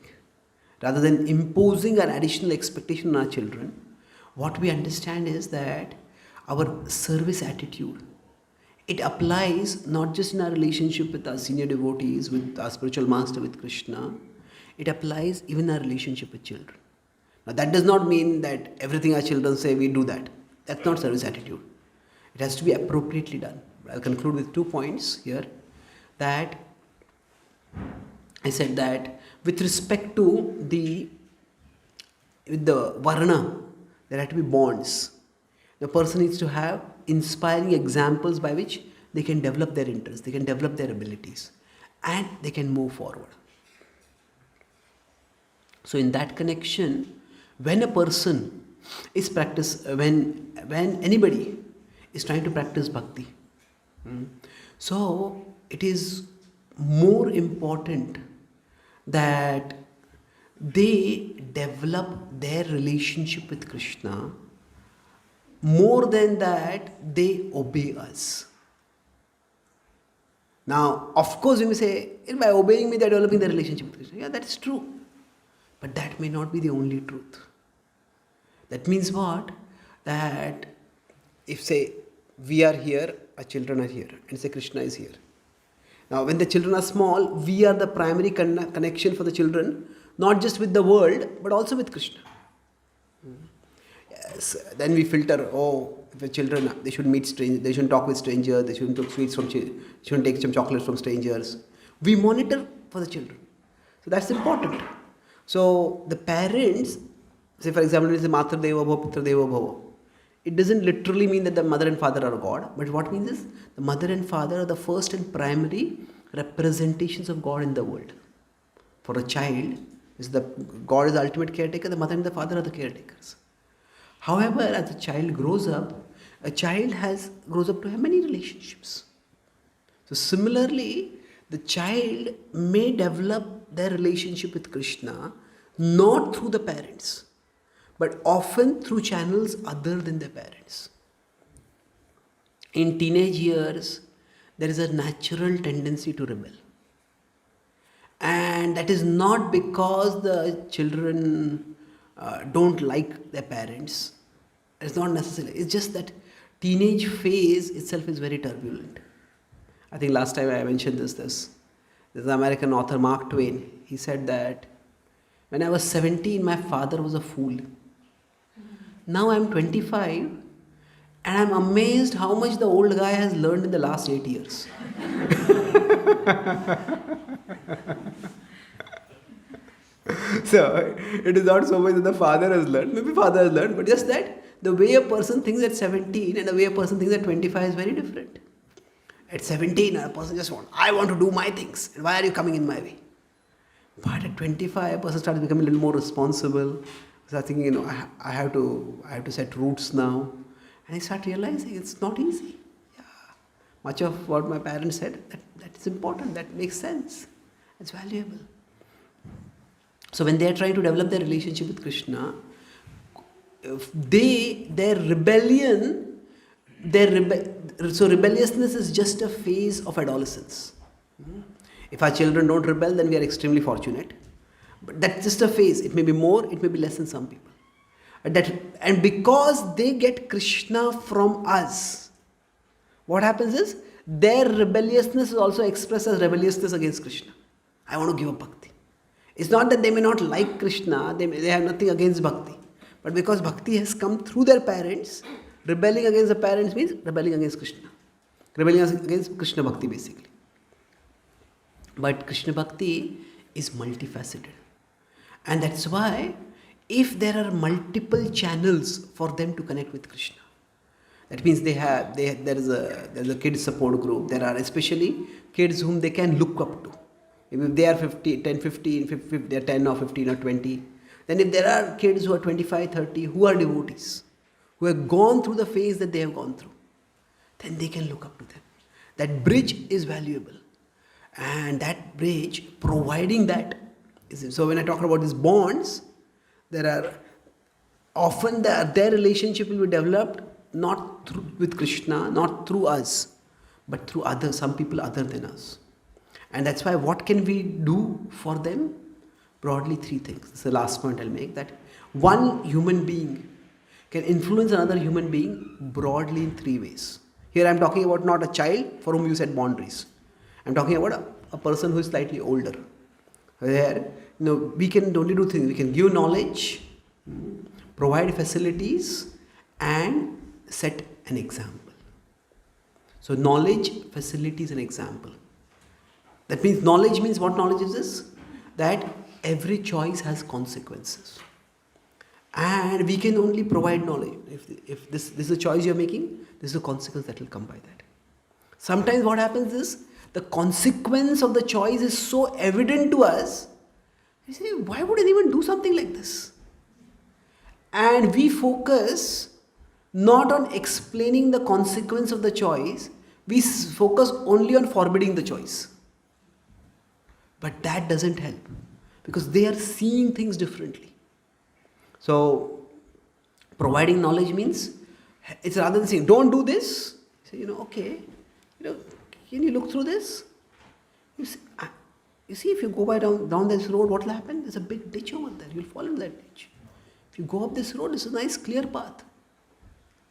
Rather than imposing an additional expectation on our children, what we understand is that our service attitude, it applies not just in our relationship with our senior devotees, with our spiritual master, with Krishna. it applies even in our relationship with children. Now, that does not mean that everything our children say we do that. That's not service attitude. It has to be appropriately done. I'll conclude with 2 points here. That I said that with respect to the varna, there have to be bonds. The person needs to have inspiring examples by which they can develop their interests, they can develop their abilities, and they can move forward. So in that connection, when a person is when anybody is trying to practice bhakti, so it is more important that they develop their relationship with Krishna more than that they obey us. Now, of course, we may say, by obeying me, they are developing their relationship with Krishna. Yeah, that is true. But that may not be the only truth. That means what? That if, say, we are here, our children are here, and say Krishna is here. Now, when the children are small, we are the primary connection for the children, not just with the world, but also with Krishna. Yes. Then we filter, if the children, they should meet strangers, they shouldn't talk with strangers, they shouldn't take sweets from shouldn't take some chocolates from strangers. We monitor for the children. So that's important. So the parents, say for example, it is Matra Deva Bhava, Pitra Deva Bhava. It doesn't literally mean that the mother and father are God, but what means is the mother and father are the first and primary representations of God in the world. For a child, God is the ultimate caretaker, the mother and the father are the caretakers. However, as the child grows up, a child grows up to have many relationships. So similarly, the child may develop their relationship with Krishna not through the parents, but often through channels other than their parents. In teenage years, there is a natural tendency to rebel. And that is not because the children don't like their parents. It's not necessarily. It's just that teenage phase itself is very turbulent. I think last time I mentioned this. There's the American author Mark Twain. He said that when I was 17, my father was a fool. Now I'm 25 and I'm amazed how much the old guy has learned in the last 8 years. So it is not so much that the father has learned, maybe father has learned, but just that the way a person thinks at 17 and the way a person thinks at 25 is very different. At 17, a person just I want to do my things, and why are you coming in my way? But at 25, a person starts becoming a little more responsible. Starts thinking, I have to set roots now, and I start realizing it's not easy. Yeah, much of what my parents said that is important, that makes sense, it's valuable. So when they are trying to develop their relationship with Krishna, their rebellion, so rebelliousness is just a phase of adolescence. If our children don't rebel, then we are extremely fortunate. But that's just a phase. It may be more, it may be less in some people. And because they get Krishna from us, what happens is their rebelliousness is also expressed as rebelliousness against Krishna. I want to give up bhakti. It's not that they may not like Krishna, they have nothing against bhakti. But because bhakti has come through their parents, rebelling against the parents means rebelling against Krishna. Rebelling against Krishna bhakti basically. But Krishna bhakti is multifaceted. And that's why if there are multiple channels for them to connect with Krishna, that means there is a kids support group. There are especially kids whom they can look up to. If they are 15, they are 10 or 15 or 20. Then if there are kids who are 25, 30, who are devotees, who have gone through the phase that they have gone through, then they can look up to them. That bridge is valuable. And that bridge, providing that, so when I talk about these bonds, there are often their relationship will be developed not with Krishna, not through us, but through some people other than us. And that's why what can we do for them? Broadly 3 things. This is the last point I'll make, that one human being can influence another human being broadly in 3 ways. Here I'm talking about not a child for whom you set boundaries. I'm talking about a person who is slightly older. Where we can only do things. We can give knowledge, provide facilities, and set an example. So knowledge, facilities, and example. That means knowledge means, what knowledge is this? That every choice has consequences. And we can only provide knowledge. If this is a choice you're making, this is a consequence that will come by that. Sometimes what happens is, the consequence of the choice is so evident to us, we say, why would anyone do something like this? And we focus not on explaining the consequence of the choice, we focus only on forbidding the choice. But that doesn't help, because they are seeing things differently. So, providing knowledge means, it's rather than saying, don't do this, say, okay, can you look through this? You see, if you go down this road, what will happen? There's a big ditch over there. You'll fall in that ditch. If you go up this road, it's a nice clear path.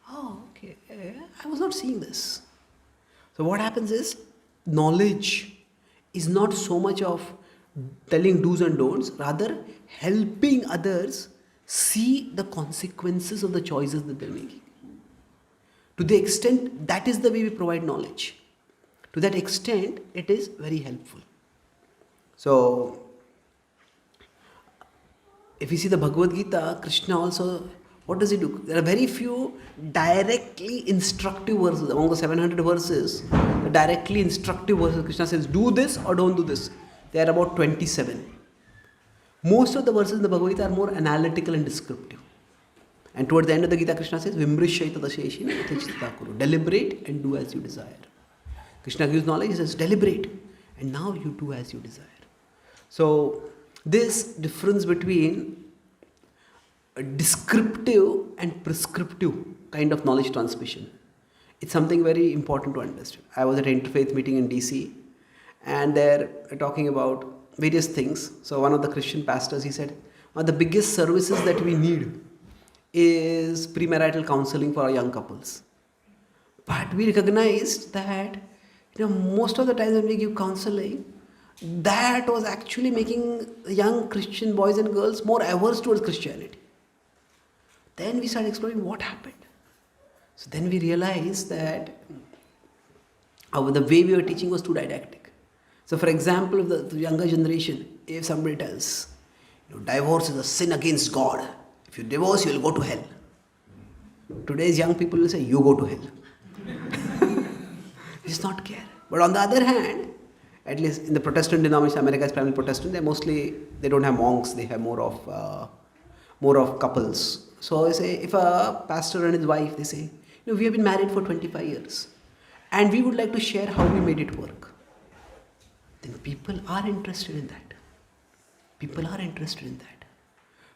Oh, okay. I was not seeing this. So what happens is, knowledge is not so much of telling do's and don'ts, rather helping others see the consequences of the choices that they're making. To the extent, that is the way we provide knowledge. To that extent, it is very helpful. So, if you see the Bhagavad Gita, Krishna also, what does he do? There are very few directly instructive verses. Among the 700 verses, the directly instructive verses, Krishna says, do this or don't do this. They are about 27. Most of the verses in the Bhagavad Gita are more analytical and descriptive. And towards the end of the Gita, Krishna says, Vimrishyaita dasheshina yathachitta kuru. Deliberate and do as you desire. Krishna gives knowledge, he says, deliberate, and now you do as you desire. So, this difference between a descriptive and prescriptive kind of knowledge transmission, it's something very important to understand. I was at an interfaith meeting in DC, and they're talking about various things. So one of the Christian pastors, he said, one of the biggest services that we need is premarital counseling for our young couples. But we recognized that most of the times when we give counseling, that was actually making young Christian boys and girls more averse towards Christianity. Then we started exploring what happened. So then we realized that the way we were teaching was too didactic. So for example, if the younger generation, if somebody tells, divorce is a sin against God. If you divorce, you will go to hell. Today's young people will say, you go to hell. It's not care. But on the other hand, at least in the Protestant denomination, America is primarily Protestant, they don't have monks, they have more of couples. So I say, if a pastor and his wife, they say, we have been married for 25 years and we would like to share how we made it work. Then people are interested in that. People are interested in that.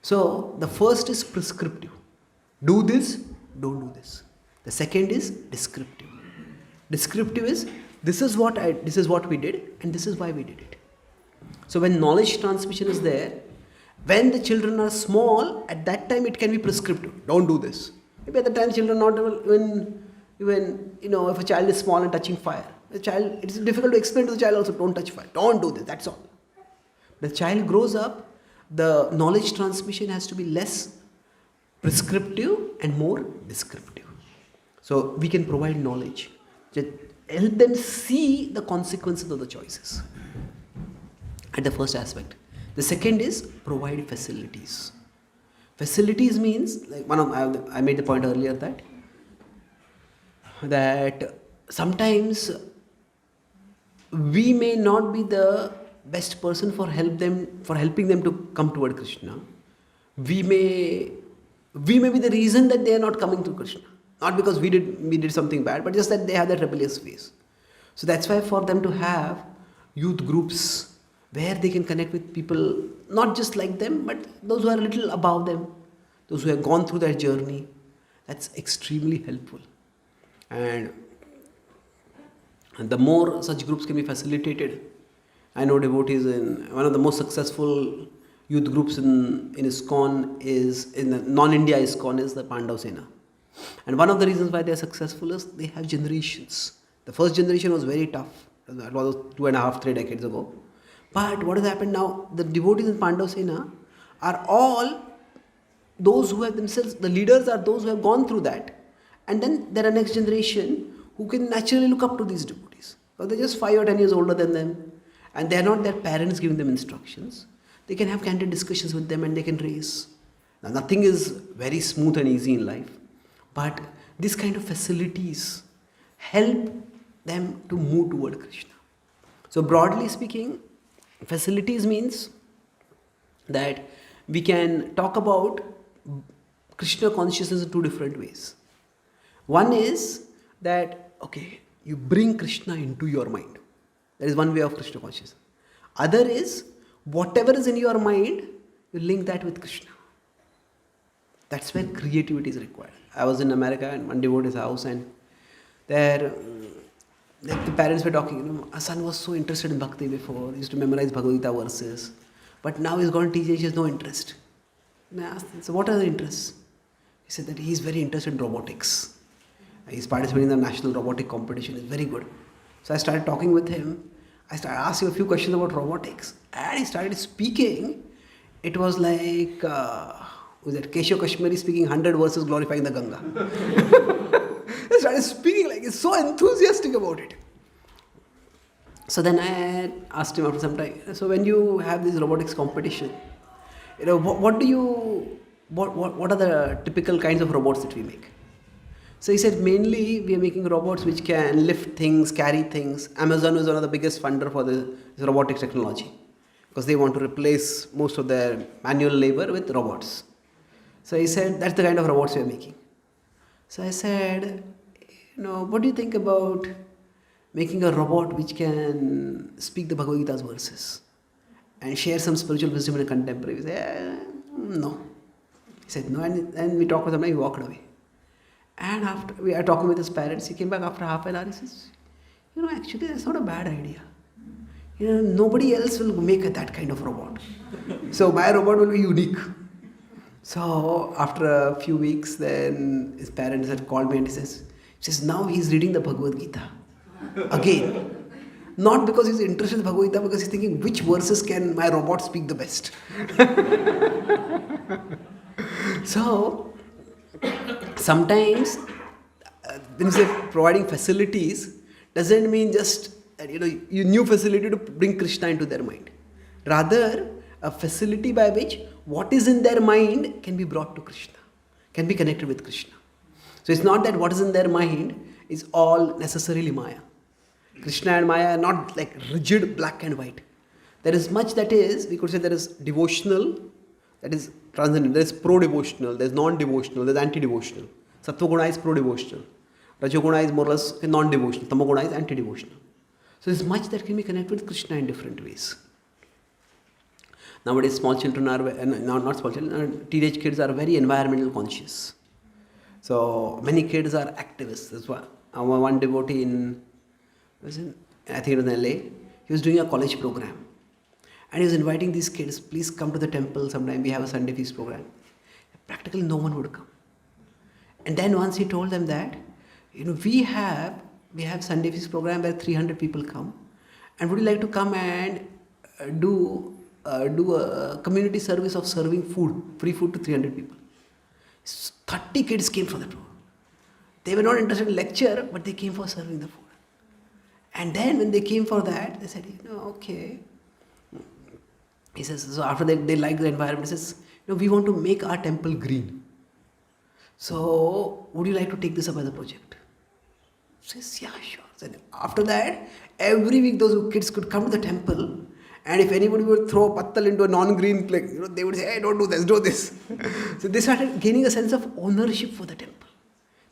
So the first is prescriptive. Do this, don't do this. The second is descriptive. Descriptive is, this is what we did and this is why we did it. So when knowledge transmission is there, when the children are small, at that time it can be prescriptive. Don't do this. Maybe at the time children not even if a child is small and touching fire, it's difficult to explain to the child also, don't touch fire, don't do this, that's all. The child grows up, the knowledge transmission has to be less prescriptive and more descriptive. So we can provide knowledge, just help them see the consequences of the choices at the first aspect. The second is provide facilities. Facilities means, like I made the point earlier that sometimes we may not be the best person for helping them to come toward Krishna. We may be the reason that they are not coming to Krishna. Not because we did something bad, but just that they have that rebellious phase. So that's why for them to have youth groups where they can connect with people not just like them, but those who are a little above them, those who have gone through their journey, that's extremely helpful. And the more such groups can be facilitated, I know devotees in one of the most successful youth groups in ISKCON is, in the non-India ISKCON, is the Pandav Sena. And one of the reasons why they are successful is they have generations. The first generation was very tough. That was 2.5-3 decades ago. But what has happened now, the devotees in Pandav Sena are all those who have themselves, the leaders are those who have gone through that. And then there are next generation who can naturally look up to these devotees. So they're just 5 or 10 years older than them. And they're not their parents giving them instructions. They can have candid discussions with them and they can raise. Now nothing is very smooth and easy in life. But this kind of facilities help them to move toward Krishna. So broadly speaking, facilities means that we can talk about Krishna consciousness in 2 different ways. One is that, okay, you bring Krishna into your mind. That is one way of Krishna consciousness. Other is, whatever is in your mind, you link that with Krishna. That's where creativity is required. I was in America in one devotee's house, and there the parents were talking, our son was so interested in Bhakti before, he used to memorize Bhagavad Gita verses, but now he's gone to teach, he has no interest. And I asked him, so what are the interests? He said that he is very interested in robotics. He's participating in the national robotic competition, it's very good. So I started talking with him, I asked him a few questions about robotics, and he started speaking. It was like, was that Kehoe Kashmiri speaking 100 verses glorifying the Ganga. He started speaking like he's so enthusiastic about it. So then I asked him after some time, so when you have this robotics competition, what are the typical kinds of robots that we make? So he said, mainly we are making robots which can lift things, carry things. Amazon is one of the biggest funder for this robotics technology because they want to replace most of their manual labor with robots. So he said, that's the kind of robots we are making. So I said, what do you think about making a robot which can speak the Bhagavad Gita's verses and share some spiritual wisdom in a contemporary? He said, no. He said, no, and we talked with him and he walked away. And after we are talking with his parents, he came back after half an hour, he says, actually that's not a bad idea. Nobody else will make that kind of robot. So my robot will be unique. So after a few weeks, then his parents had called me and he says, now he's reading the Bhagavad Gita again. Not because he's interested in Bhagavad Gita, because he's thinking, which verses can my robot speak the best? So sometimes when you say providing facilities, doesn't mean just you new facility to bring Krishna into their mind. Rather, a facility by which what is in their mind can be brought to Krishna, can be connected with Krishna. So it's not that what is in their mind is all necessarily Maya. Krishna and Maya are not like rigid black and white. There is much that is, we could say there is devotional, that is transcendent. There is pro-devotional, there is non-devotional, there is anti-devotional. Sattva-guna is pro-devotional. Rajoguna is more or less non-devotional. Tamoguna is anti-devotional. So there is much that can be connected with Krishna in different ways. Nowadays, small children are, not small children, teenage kids are very environmental conscious. So many kids are activists. That's why one devotee I think it was in LA, he was doing a college program. And he was inviting these kids, please come to the temple sometime, we have a Sunday feast program. Practically no one would come. And then once he told them that, we have Sunday feast program where 300 people come. And would you like to come and do a community service of serving food, free food to 300 people? 30 kids came for that program. They were not interested in lecture, but they came for serving the food. And then when they came for that, they said, okay. He says, so after they liked the environment, he says, we want to make our temple green. So would you like to take this up as a project? He says, yeah, sure. So after that, every week those kids could come to the temple, and if anybody would throw a pattal into a non-green place, they would say, hey, don't do this, do this. So they started gaining a sense of ownership for the temple.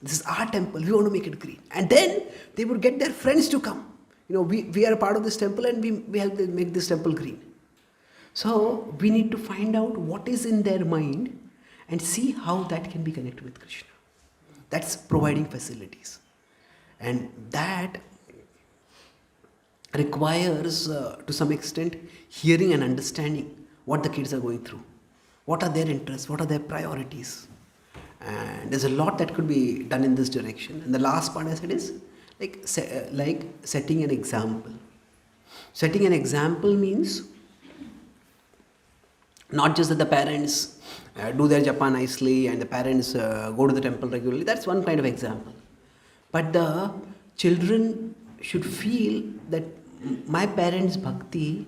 This is our temple, we want to make it green. And then they would get their friends to come. We are a part of this temple and we help them make this temple green. So we need to find out what is in their mind and see how that can be connected with Krishna. That's providing facilities. And that requires, to some extent, hearing and understanding what the kids are going through. What are their interests? What are their priorities? And there's a lot that could be done in this direction. And the last part I said is like setting an example. Setting an example means not just that the parents do their japa nicely and the parents go to the temple regularly. That's one kind of example. But the children should feel that my parents' bhakti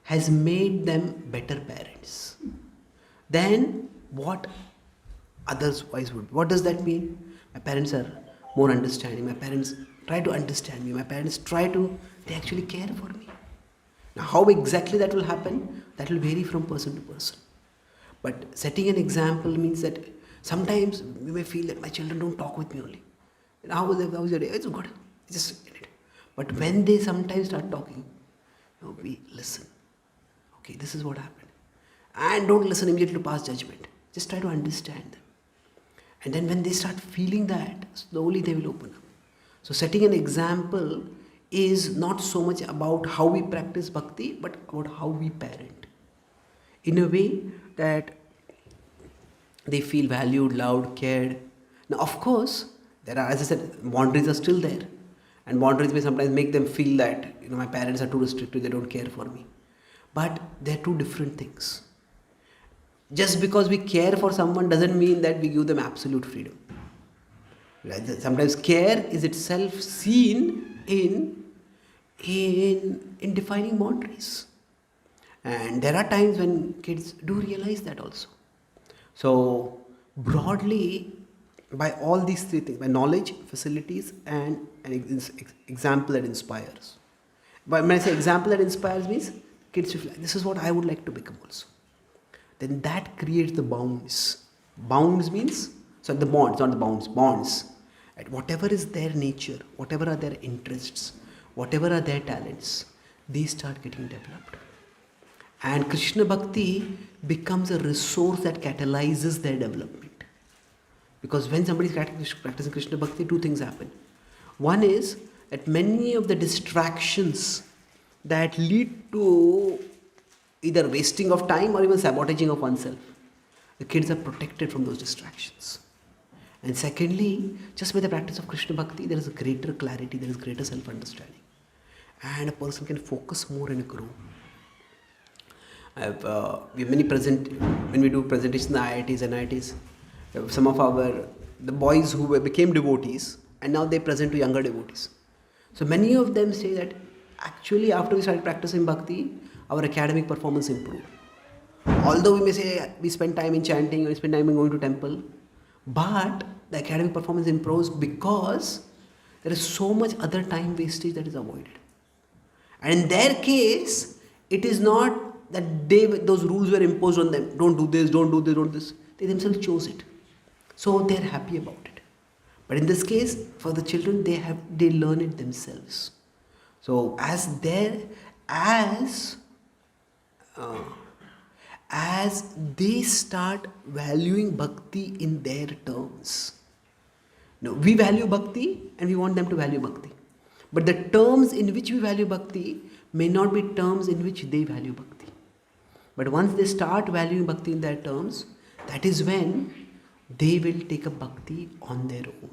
has made them better parents than what otherwise would. What does that mean? My parents are more understanding. My parents try to understand me. My parents they actually care for me. Now, how exactly that will happen, that will vary from person to person. But setting an example means that sometimes we may feel that my children don't talk with me only. And how was your day? It's good. Just get it. But when they sometimes start talking, we listen. Okay, this is what happened. And don't listen immediately to pass judgment. Just try to understand them. And then when they start feeling that, slowly they will open up. So setting an example is not so much about how we practice bhakti, but about how we parent. In a way that they feel valued, loved, cared. Now, of course, there are, as I said, boundaries are still there. And boundaries may sometimes make them feel that, my parents are too restrictive, they don't care for me. But they're two different things. Just because we care for someone doesn't mean that we give them absolute freedom. Sometimes care is itself seen in defining boundaries. And there are times when kids do realize that also. So broadly, by all these three things, by knowledge, facilities, and an example that inspires. But when I say example that inspires means kids feel like, this is what I would like to become also. Then that creates the bounds. Bounds means, the bonds, not the bounds, bonds. Right? Whatever is their nature, whatever are their interests, whatever are their talents, they start getting developed. And Krishna Bhakti becomes a resource that catalyzes their development. Because when somebody is practicing Krishna Bhakti, two things happen. One is that many of the distractions that lead to either wasting of time or even sabotaging of oneself, the kids are protected from those distractions. And secondly, just by the practice of Krishna Bhakti, there is a greater clarity, there is greater self-understanding. And a person can focus more and grow. We have many when we do presentations in the IITs and IITs, some of the boys who became devotees and now they present to younger devotees. So many of them say that actually after we started practicing bhakti, our academic performance improved. Although we may say we spend time in chanting or we spend time in going to temple, but the academic performance improves because there is so much other time wastage that is avoided. And in their case, it is not that those rules were imposed on them. Don't do this, don't do this, don't do this. They themselves chose it. So they are happy about it. But in this case, for the children, they learn it themselves. So as they start valuing bhakti in their terms. No, we value bhakti and we want them to value bhakti. But the terms in which we value bhakti may not be terms in which they value bhakti. But once they start valuing bhakti in their terms, that is when they will take up bhakti on their own.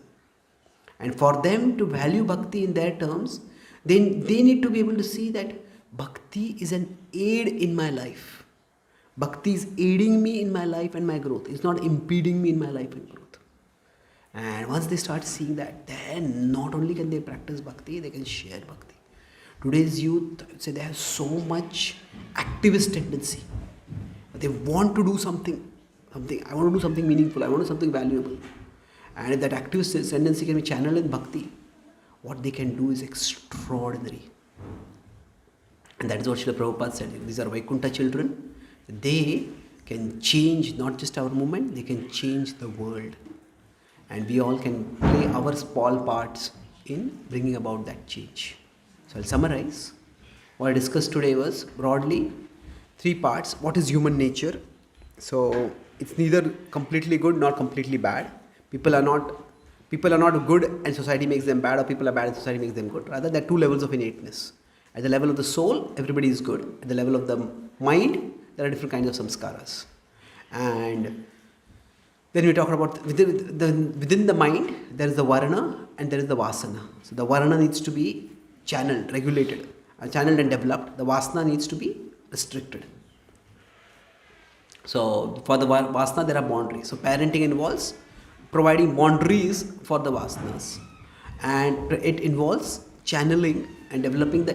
And for them to value bhakti in their terms, they need to be able to see that bhakti is an aid in my life. Bhakti is aiding me in my life and my growth. It's not impeding me in my life and growth. And once they start seeing that, then not only can they practice bhakti, they can share bhakti. Today's youth, I would say, they have so much activist tendency. They want to do something. I want to do something meaningful. I want to do something valuable. And if that activist tendency can be channeled in bhakti, what they can do is extraordinary. And that is what Srila Prabhupada said. These are Vaikuntha children. They can change not just our movement, they can change the world. And we all can play our small parts in bringing about that change. So I'll summarize. What I discussed today was broadly 3 parts. What is human nature? So it's neither completely good nor completely bad. People are not good and society makes them bad, or people are bad and society makes them good. Rather, there are 2 levels of innateness. At the level of the soul, everybody is good. At the level of the mind, there are different kinds of samskaras. And then we talk about within the mind, there is the varna and there is the vasana. So the varna needs to be channeled, regulated. channeled and developed, the vasana needs to be restricted. So for the vasana there are boundaries. So parenting involves providing boundaries for the vasanas, and it involves channeling and developing the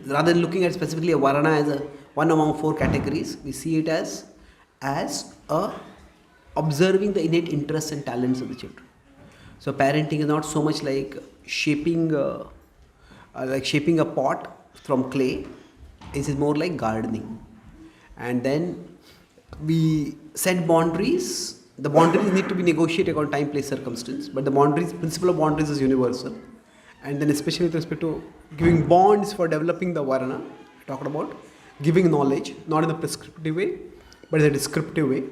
rather than looking at specifically a varana as a one among four categories, we see it as a observing the innate interests and talents of the children. So parenting is not so much like shaping a pot from clay. It is more like gardening, and then we set boundaries. The boundaries need to be negotiated on time, place, circumstance, but the principle of boundaries is universal. And then especially with respect to giving bonds for developing the varana, we talked about giving knowledge, not in a prescriptive way, but in a descriptive way,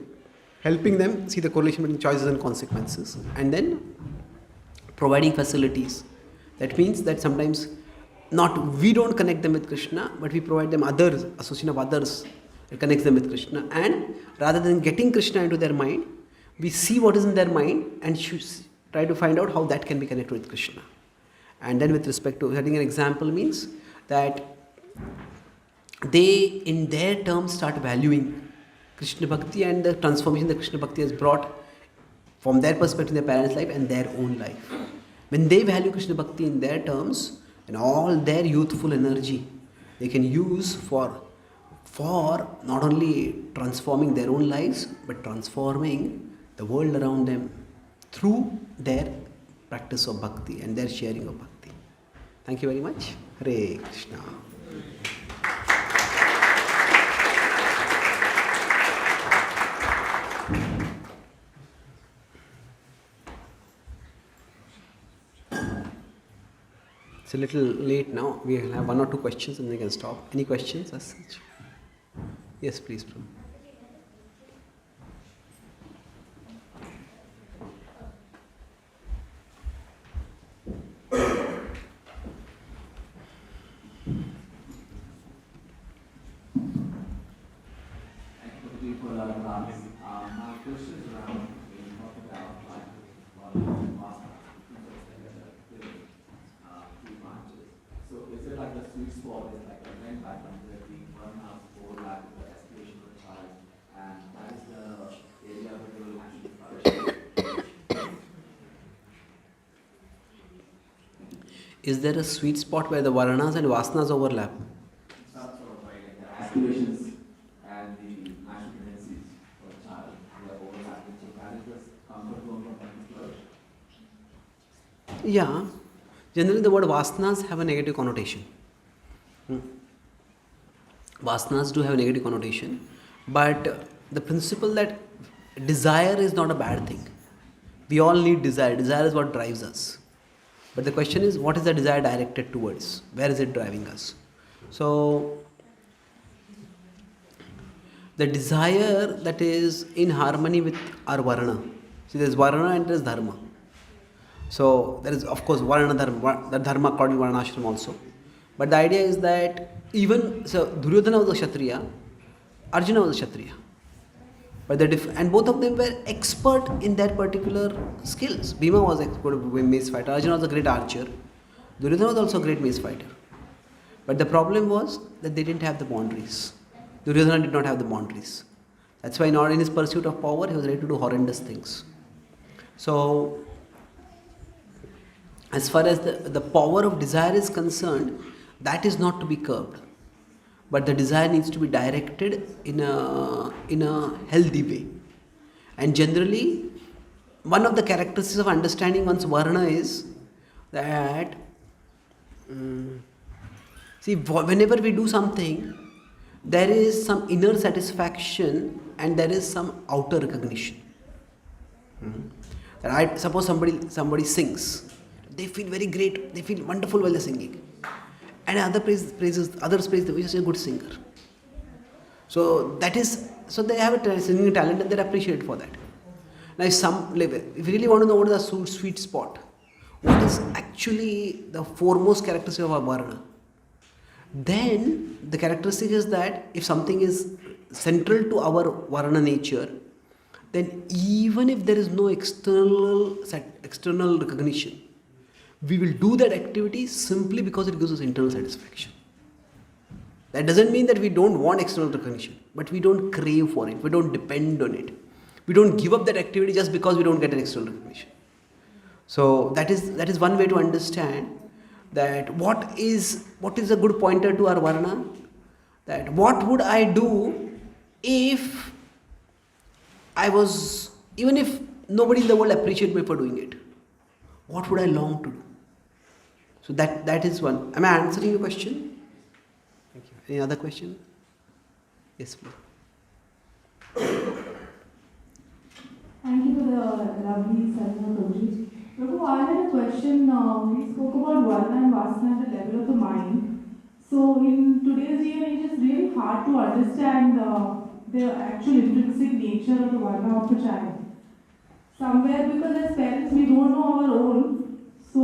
helping them see the correlation between choices and consequences, and then providing facilities. That means that sometimes we don't connect them with Krishna, but we provide them others, association of others that connects them with Krishna. And rather than getting Krishna into their mind, we see what is in their mind and try to find out how that can be connected with Krishna. And then with respect to setting an example means that they in their terms start valuing Krishna Bhakti and the transformation that Krishna Bhakti has brought from their perspective in their parents' life and their own life. When they value Krishna Bhakti in their terms, and all their youthful energy they can use for not only transforming their own lives, but transforming the world around them through their practice of bhakti and their sharing of bhakti. Thank you very much. Hare Krishna. It's a little late now. We will have one or two questions and we can stop. Any questions as such? Yes, please, Prabhu. Is there a sweet spot where the varanas and vasanas overlap? The aspirations and the natural tendencies for a child, they are overlapping. So that is the comfort zone from the flourish. Yeah. Generally the word vasanas have a negative connotation. Vasanas do have a negative connotation, but the principle that desire is not a bad thing. We all need desire. Desire is what drives us. But the question is, what is the desire directed towards? Where is it driving us? So, the desire that is in harmony with our varana. See, there is varana and there is dharma. So, there is of course varana dharma, the dharma according to varnashram also. But the idea is that Duryodhana was a Kshatriya, Arjuna was a Kshatriya. But and both of them were expert in their particular skills. Bhima was expert in mace fighter, Arjuna was a great archer, Duryodhana was also a great mace fighter. But the problem was that they didn't have the boundaries. Duryodhana did not have the boundaries. That's why not in his pursuit of power, he was ready to do horrendous things. So, as far as the power of desire is concerned, that is not to be curbed. But the desire needs to be directed in a healthy way. And generally, one of the characteristics of understanding one's varna is that, whenever we do something, there is some inner satisfaction and there is some outer recognition. Suppose somebody sings, they feel very great, they feel wonderful while they're singing. And others praise that we are a good singer. So they have a singing talent and they're appreciated for that. Now if you really want to know what is the sweet spot, what is actually the foremost characteristic of our varna, then the characteristic is that if something is central to our varna nature, then even if there is no external recognition, we will do that activity simply because it gives us internal satisfaction. That doesn't mean that we don't want external recognition, but we don't crave for it, we don't depend on it. We don't give up that activity just because we don't get an external recognition. So that is one way to understand that what is a good pointer to our varna, that what would I do if I was, even if nobody in the world appreciate me for doing it, what would I long to do? So that is one. Am I answering your question? Thank you. Any other question? Yes, please. Thank you for the lovely session, Prabhuji. Prabhu, I had a question. We spoke about Varna and Vasana at the level of the mind. So in today's day and age, it's really hard to understand the actual intrinsic nature of the Varna of a child. Somewhere, because as parents we don't know our own, so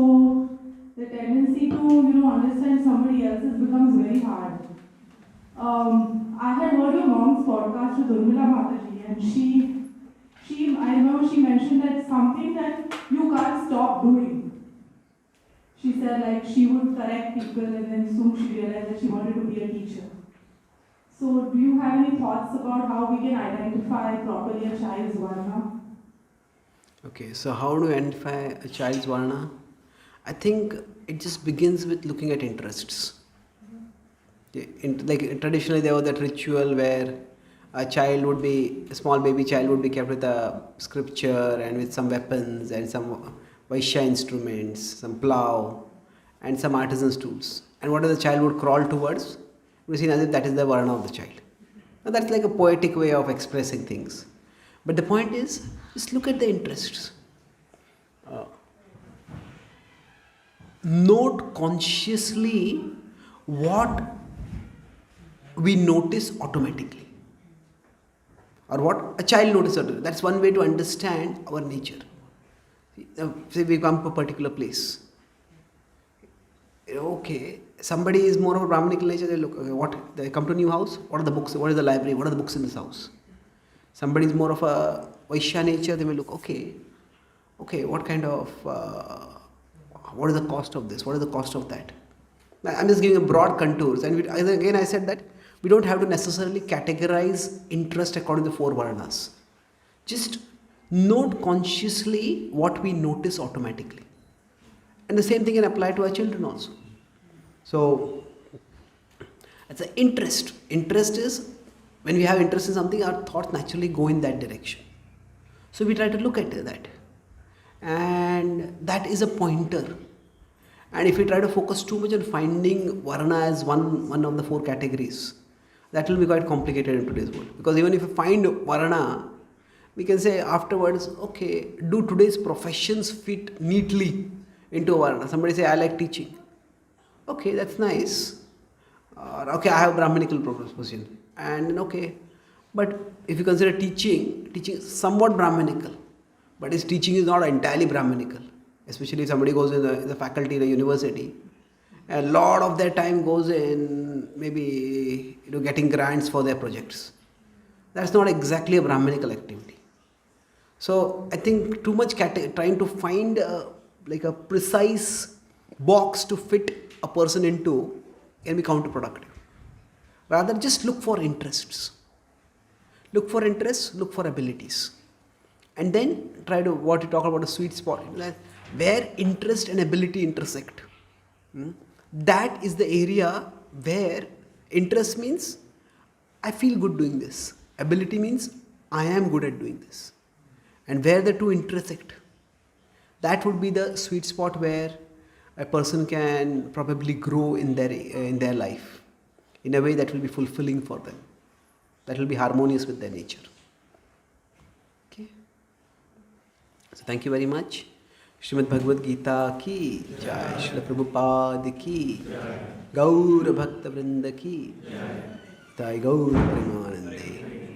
the tendency to understand somebody else's becomes very hard. I had heard your mom's podcast with Urmila Mataji, and I remember she mentioned that something that you can't stop doing. She said like she would correct people and then soon she realized that she wanted to be a teacher. So do you have any thoughts about how we can identify properly a child's varna? Okay, so how do you identify a child's varna? I think it just begins with looking at interests. Like traditionally there was that ritual where a small baby child would be kept with a scripture and with some weapons and some Vaishya instruments, some plough and some artisan's tools. And what the child would crawl towards, we see as if that is the varna of the child. Now that's like a poetic way of expressing things. But the point is, just look at the interests. Note consciously what we notice automatically, or what a child notices automatically. That's one way to understand our nature. Say we come to a particular place. Okay, somebody is more of a Brahminical nature. They look, okay, they come to a new house. What are the books? What is the library? What are the books in this house? Somebody is more of a Vaishya nature. They may look, okay, what kind of, what is the cost of this? What is the cost of that? I'm just giving a broad contours. And again, I said that we don't have to necessarily categorize interest according to the four varnas. Just note consciously what we notice automatically. And the same thing can apply to our children also. So, it's an interest. Interest is, when we have interest in something, our thoughts naturally go in that direction. So we try to look at that. And that is a pointer. And if we try to focus too much on finding varna as one of the four categories, that will be quite complicated in today's world. Because even if we find varna, we can say afterwards, okay, do today's professions fit neatly into a varna? Somebody say, I like teaching. Okay, that's nice. Okay, I have Brahminical profession. And okay, but if you consider teaching is somewhat Brahminical, but his teaching is not entirely Brahminical. Especially if somebody goes in the faculty in a university, a lot of their time goes in maybe getting grants for their projects. That's not exactly a Brahminical activity. So I think too much trying to find like a precise box to fit a person into can be counterproductive. Rather, just look for interests. Look for interests, look for abilities. And then try to, what you talk about a sweet spot, where interest and ability intersect. That is the area where interest means I feel good doing this. Ability means I am good at doing this. And where the two intersect, that would be the sweet spot where a person can probably grow in their life in a way that will be fulfilling for them, that will be harmonious with their nature. Okay. So thank you very much. Srimad Bhagavad Gita ki jai, Srila Prabhupada ki jai, Gaur Bhakta Vrinda ki jai, Gaur Premanande.